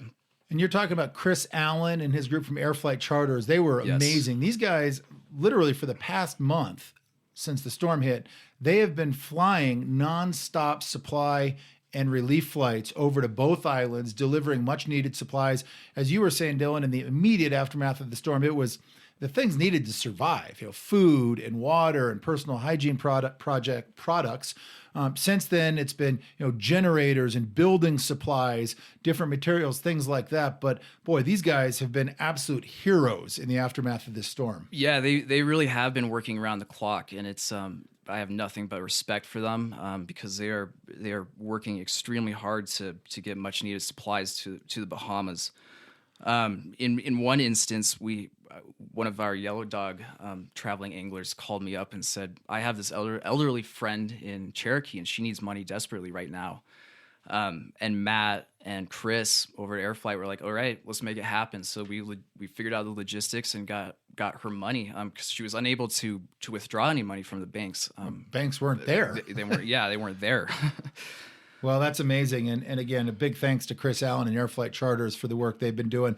you're talking about Chris Allen and his group from Air Flight Charters. They were Yes. amazing. These guys, literally for the past month since the storm hit, they have been flying nonstop supply and relief flights over to both islands, delivering much needed supplies. As you were saying, Dillon, in the immediate aftermath of the storm, it was the things needed to survive, food and water and personal hygiene products. Since then, it's been, generators and building supplies, different materials, things like that. But boy, these guys have been absolute heroes in the aftermath of this storm. yeah, they really have been working around the clock, and it's I have nothing but respect for them because they are working extremely hard to get much needed supplies to the Bahamas. In one instance, one of our Yellow Dog traveling anglers called me up and said, I have this elderly friend in Cherokee and she needs money desperately right now. And Matt and Chris over at Air Flight were like, all right, let's make it happen. So we figured out the logistics and got her money because she was unable to withdraw any money from the banks. Banks weren't there. They weren't there. Well, that's amazing. And again, a big thanks to Chris Allen and Air Flight Charters for the work they've been doing.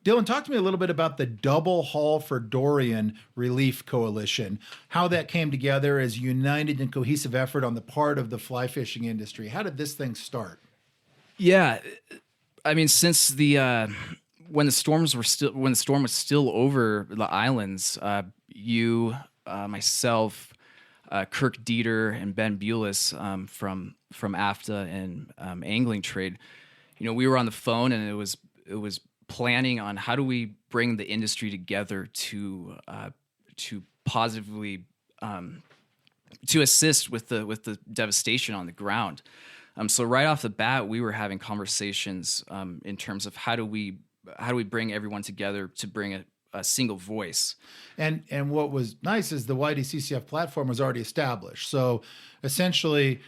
Dillon, talk to me a little bit about the Double Haul for Dorian Relief Coalition, how that came together as a united and cohesive effort on the part of the fly fishing industry. How did this thing start? Yeah, I mean, since when the storm was still over the islands, you, myself, Kirk Dieter, and Ben Bulis from AFTA and Angling Trade, we were on the phone, and it was planning on how do we bring the industry together to positively to assist with the devastation on the ground. So right off the bat, we were having conversations in terms of how do we bring everyone together to bring a single voice. And what was nice is the YDCCF platform was already established. So essentially,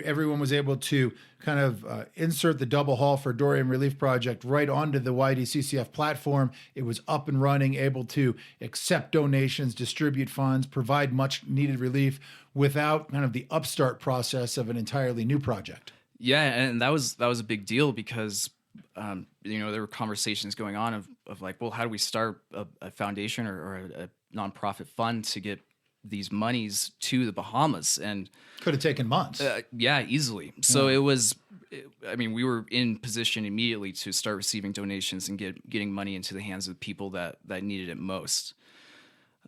everyone was able to kind of insert the Double Haul for Dorian Relief Project right onto the YDCCF platform. It was up and running, able to accept donations, distribute funds, provide much needed relief without kind of the upstart process of an entirely new project. Yeah, and that was a big deal because there were conversations going on of like, well, how do we start a foundation or a nonprofit fund to get these monies to the Bahamas? And could have taken months. Yeah, easily. So we were in position immediately to start receiving donations and getting money into the hands of the people that needed it most.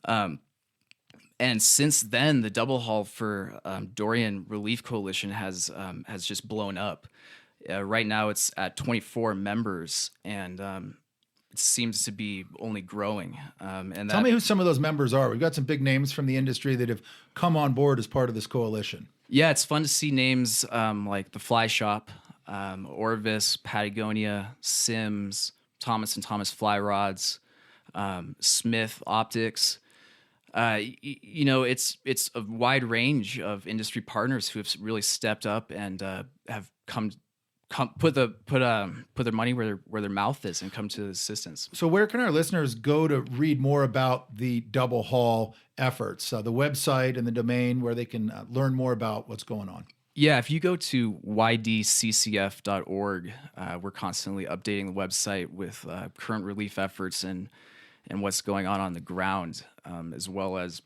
And since then, the double haul for Dorian Relief Coalition has just blown up. Right now, it's at 24 members, and it seems to be only growing. And Tell me who some of those members are. We've got some big names from the industry that have come on board as part of this coalition. Yeah, it's fun to see names like the Fly Shop, Orvis, Patagonia, Sims, Thomas and Thomas Fly Rods, Smith Optics. It's a wide range of industry partners who have really stepped up and have come put their money where their mouth is and come to assistance. So where can our listeners go to read more about the double haul efforts? The website and the domain where they can learn more about what's going on. Yeah, if you go to YDCCF.org, we're constantly updating the website with current relief efforts and what's going on the ground, as well as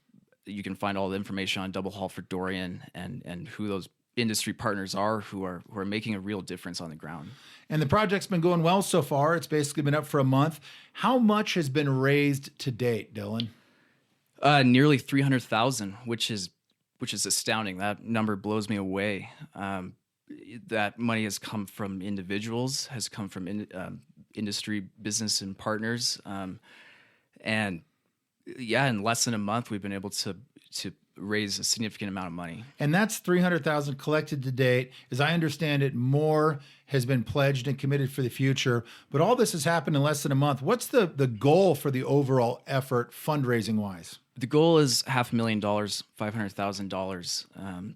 you can find all the information on double haul for Dorian and who those industry partners are who are making a real difference on the ground. And the project's been going well so far. It's basically been up for a month. How much has been raised to date, Dillon? Nearly $300,000, which is astounding. That number blows me away. That money has come from individuals, has come from industry business and partners, and yeah, in less than a month, we've been able to raise a significant amount of money. And that's $300,000 collected to date. As I understand it, more has been pledged and committed for the future. But all this has happened in less than a month. What's the goal for the overall effort fundraising wise? The goal is $500,000, $500,000,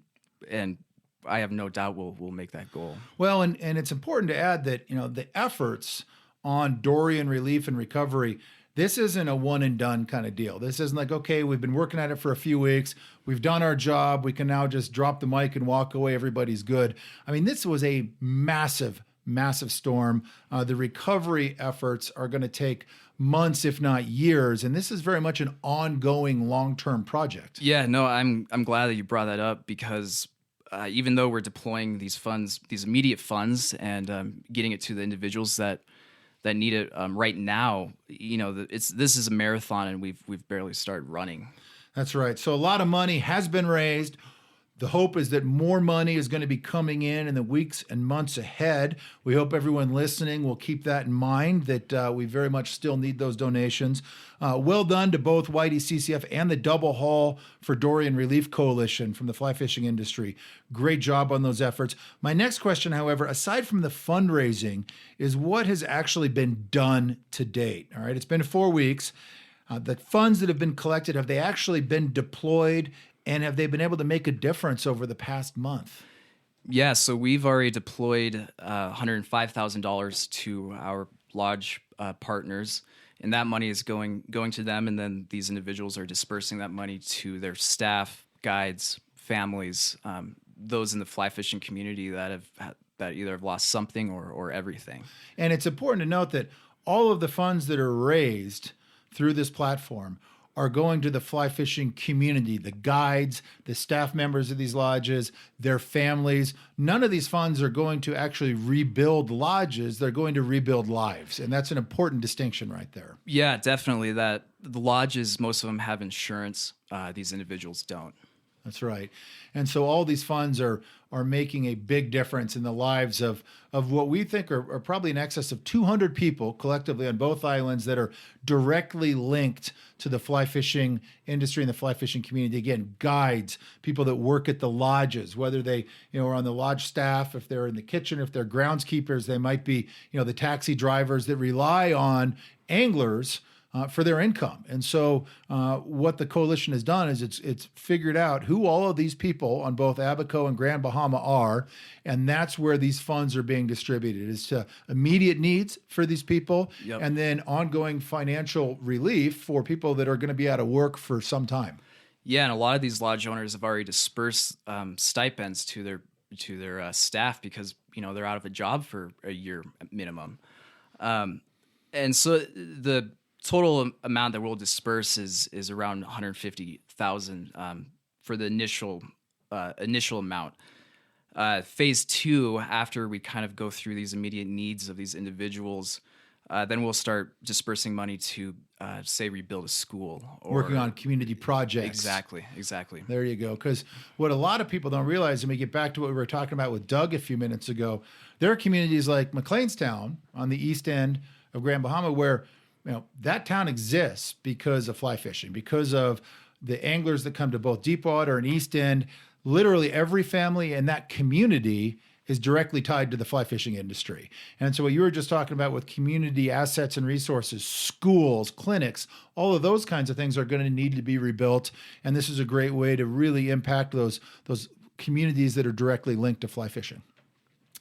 and I have no doubt we'll make that goal. Well, and it's important to add that the efforts on Dorian relief and recovery, this isn't a one and done kind of deal. This isn't like, okay, we've been working at it for a few weeks. We've done our job. We can now just drop the mic and walk away. Everybody's good. I mean, this was a massive, massive storm. The recovery efforts are going to take months, if not years. And this is very much an ongoing long-term project. Yeah, no, I'm glad that you brought that up because even though we're deploying these funds, these immediate funds and getting it to the individuals that need it right now, this is a marathon and we've barely started running. That's right. So a lot of money has been raised. The hope is that more money is going to be coming in the weeks and months ahead. We hope everyone listening will keep that in mind, that we very much still need those donations. Well done to both YDCCF and the Double Haul for Dorian Relief Coalition from the fly fishing industry. Great job on those efforts. My next question, however, aside from the fundraising, is what has actually been done to date? All right, it's been 4 weeks. The funds that have been collected, have they actually been deployed? And have they been able to make a difference over the past month? Yeah, so we've already deployed $105,000 to our lodge partners, and that money is going to them, and then these individuals are dispersing that money to their staff, guides, families, those in the fly fishing community that either have lost something or everything. And it's important to note that all of the funds that are raised through this platform are going to the fly fishing community, the guides, the staff members of these lodges, their families. None of these funds are going to actually rebuild lodges. They're going to rebuild lives. And that's an important distinction right there. Yeah, definitely. That the lodges, most of them have insurance. These individuals don't. That's right. And so all these funds are making a big difference in the lives of what we think are probably in excess of 200 people collectively on both islands that are directly linked to the fly fishing industry and the fly fishing community. Again, guides, people that work at the lodges, whether they are on the lodge staff, if they're in the kitchen, if they're groundskeepers, they might be the taxi drivers that rely on anglers for their income. And so what the coalition has done is it's figured out who all of these people on both Abaco and Grand Bahama are, and that's where these funds are being distributed, is to immediate needs for these people, yep, and then ongoing financial relief for people that are going to be out of work for some time. Yeah, and a lot of these lodge owners have already dispersed stipends to their staff because they're out of a job for a year minimum, and so the total amount that we'll disperse is around $150,000 for the initial amount. Phase 2, after we kind of go through these immediate needs of these individuals, then we'll start dispersing money to say, rebuild a school or Working on community projects. Exactly. There you go. Because what a lot of people don't realize, and we get back to what we were talking about with Doug a few minutes ago, there are communities like McLeanstown on the east end of Grand Bahama where that town exists because of fly fishing, because of the anglers that come to both Deepwater and East End. Literally every family in that community is directly tied to the fly fishing industry. And so what you were just talking about with community assets and resources, schools, clinics, all of those kinds of things are going to need to be rebuilt. And this is a great way to really impact those communities that are directly linked to fly fishing.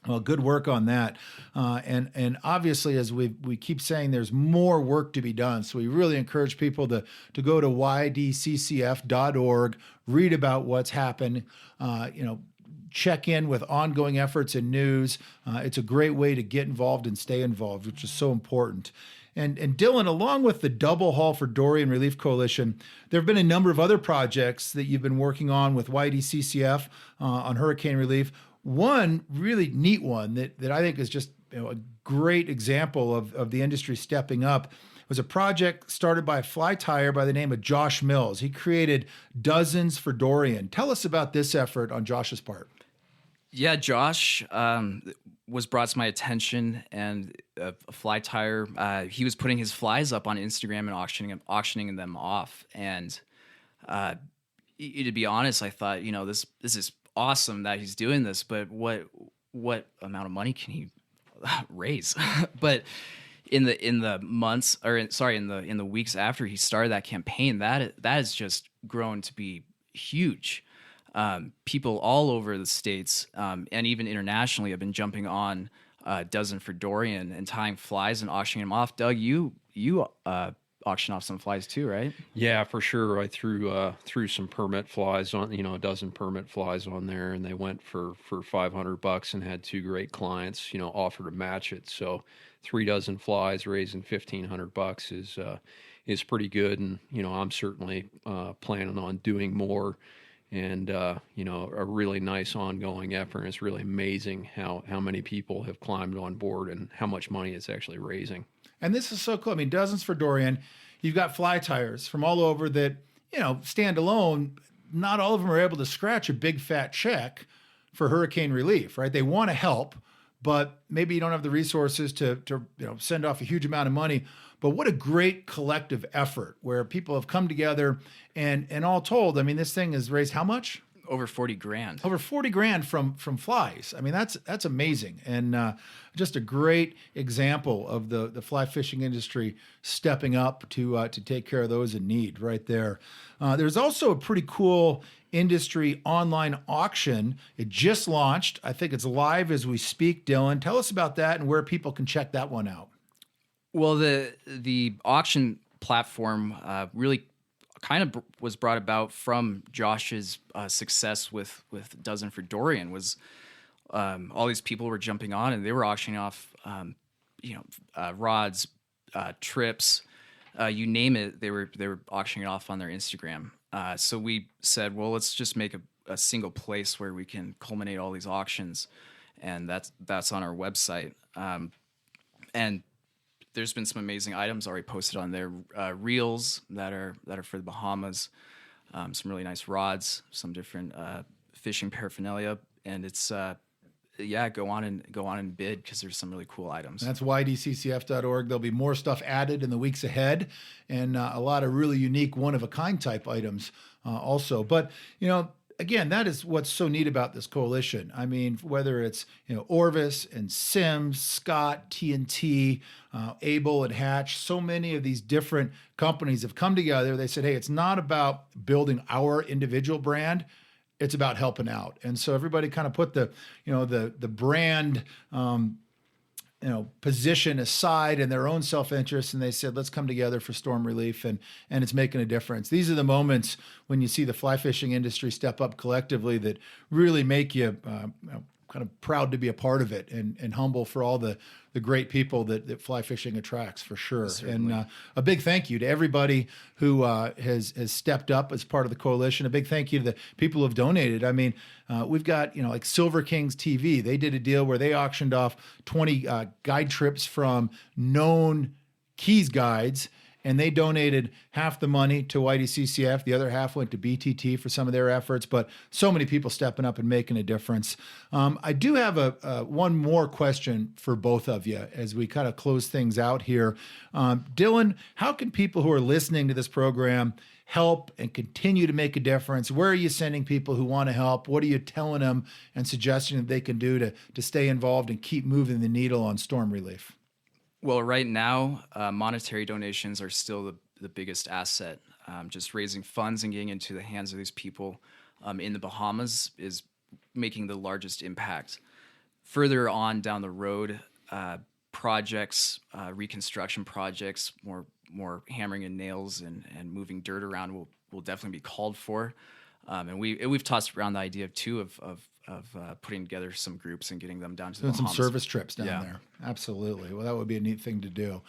Well, good work on that. And obviously, as we keep saying, there's more work to be done. So we really encourage people to go to YDCCF.org, read about what's happened, check in with ongoing efforts and news. It's a great way to get involved and stay involved, which is so important. And Dillon, along with the Double Haul for Dorian Relief Coalition, there have been a number of other projects that you've been working on with YDCCF on hurricane relief. One really neat one that I think is just a great example of the industry stepping up was a project started by a fly tyer by the name of Josh Mills. He created dozens for Dorian. Tell us about this effort on Josh's part. Yeah, Josh was brought to my attention, and a fly tyer. He was putting his flies up on Instagram and auctioning them off. And to be honest, I thought, this is awesome that he's doing this, but what amount of money can he raise? But in the months, or in the weeks after he started that campaign, that has just grown to be huge. People all over the states and even internationally have been jumping on Dozen for Dorian and tying flies and auctioning them off. Doug, you auction off some flies too, right? Yeah, for sure. I threw some permit flies on, a dozen permit flies on there, and they went for $500 and had two great clients, offer to match it. So 3 dozen flies raising $1,500 is pretty good. And, I'm certainly planning on doing more. And, a really nice ongoing effort. And it's really amazing how many people have climbed on board and how much money it's actually raising. And this is so cool. I mean, Dozens for Dorian, you've got fly tyers from all over that, stand alone. Not all of them are able to scratch a big fat check for hurricane relief, right? They want to help, but maybe you don't have the resources to send off a huge amount of money. But what a great collective effort where people have come together and all told, I mean, this thing has raised how much? Over 40 grand. Over 40 grand from flies. I mean, that's amazing. And just a great example of the fly fishing industry stepping up to take care of those in need right there. There's also a pretty cool industry online auction. It just launched. I think it's live as we speak, Dillon. Tell us about that and where people can check that one out. Well, the auction platform really kind of was brought about from Josh's success with Dozen for Dorian. Was all these people were jumping on and they were auctioning off rods, trips, you name it. They were auctioning it off on their Instagram. So we said, well, let's just make a single place where we can culminate all these auctions, and that's on our website. And there's been some amazing items already posted on there. Reels that are for the Bahamas, some really nice rods, some different fishing paraphernalia, and it's go on and bid because there's some really cool items. That's ydccf.org. There'll be more stuff added in the weeks ahead, and a lot of really unique one-of-a-kind type items also. But again, that is what's so neat about this coalition. I mean, whether it's Orvis and Sims, Scott, TNT, Able and Hatch, so many of these different companies have come together. They said, hey, it's not about building our individual brand. It's about helping out. And so everybody kind of put the brand position aside and their own self-interest, and they said, let's come together for storm relief, and it's making a difference. These are the moments when you see the fly fishing industry step up collectively that really make you kind of proud to be a part of it, and humble for all the great people that fly fishing attracts, for sure. Certainly. And a big thank you to everybody who has stepped up as part of the coalition. A big thank you to the people who have donated. I mean, we've got, like Silver Kings TV. They did a deal where they auctioned off 20 guide trips from known Keys guides, and they donated half the money to YDCCF. The other half went to BTT for some of their efforts, but so many people stepping up and making a difference. I do have one more question for both of you as we kind of close things out here. Dillon, how can people who are listening to this program help and continue to make a difference? Where are you sending people who want to help? What are you telling them and suggesting that they can do to stay involved and keep moving the needle on storm relief? Well, right now, monetary donations are still the biggest asset. Just raising funds and getting into the hands of these people in the Bahamas is making the largest impact. Further on down the road, projects, reconstruction projects, more hammering and nails and moving dirt around will definitely be called for. And we've tossed around the idea too of putting together some groups and getting them down to the Bahamas. Some service trips down there. Absolutely. Well, that would be a neat thing to do.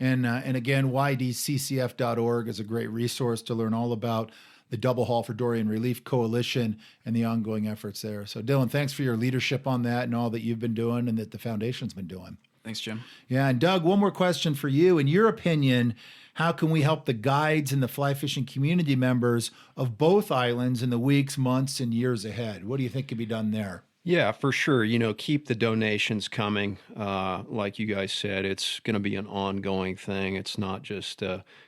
And again, YDCCF.org is a great resource to learn all about the Double Haul for Dorian Relief Coalition and the ongoing efforts there. So Dillon, thanks for your leadership on that and all that you've been doing and that the foundation's been doing. Thanks, Jim. Yeah, and Doug, one more question for you. In your opinion, how can we help the guides and the fly fishing community members of both islands in the weeks, months, and years ahead? What do you think can be done there? Yeah, for sure. Keep the donations coming. Like you guys said, it's going to be an ongoing thing. It's not just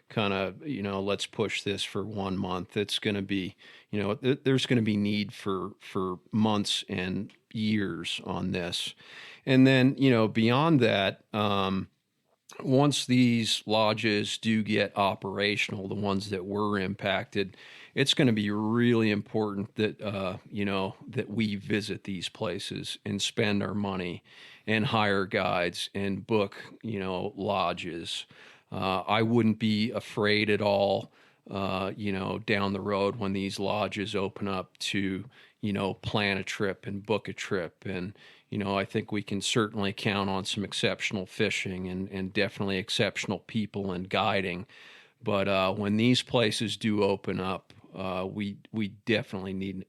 kind of, let's push this for 1 month. It's going to be, there's going to be need for months and years on this. And then, beyond that, once these lodges do get operational, the ones that were impacted, it's going to be really important that, that we visit these places and spend our money and hire guides and book, lodges. I wouldn't be afraid at all, down the road when these lodges open up to, plan a trip and book a trip. And, I think we can certainly count on some exceptional fishing and definitely exceptional people and guiding. But when these places do open up, we definitely need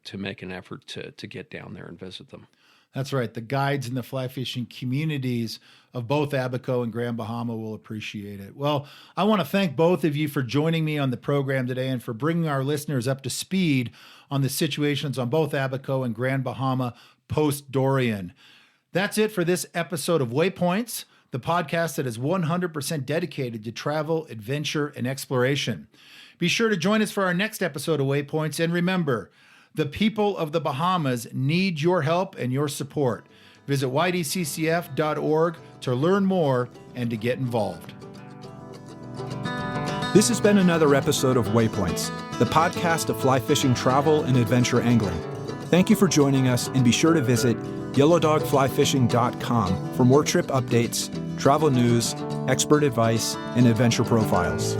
to make an effort to get down there and visit them. That's right. The guides and the fly fishing communities of both Abaco and Grand Bahama will appreciate it. Well, I want to thank both of you for joining me on the program today and for bringing our listeners up to speed on the situations on both Abaco and Grand Bahama post-Dorian. That's it for this episode of Waypoints, the podcast that is 100% dedicated to travel, adventure, and exploration. Be sure to join us for our next episode of Waypoints, and remember, the people of the Bahamas need your help and your support. Visit ydccf.org to learn more and to get involved. This has been another episode of Waypoints, the podcast of fly fishing travel and adventure angling. Thank you for joining us, and be sure to visit yellowdogflyfishing.com for more trip updates, travel news, expert advice, and adventure profiles.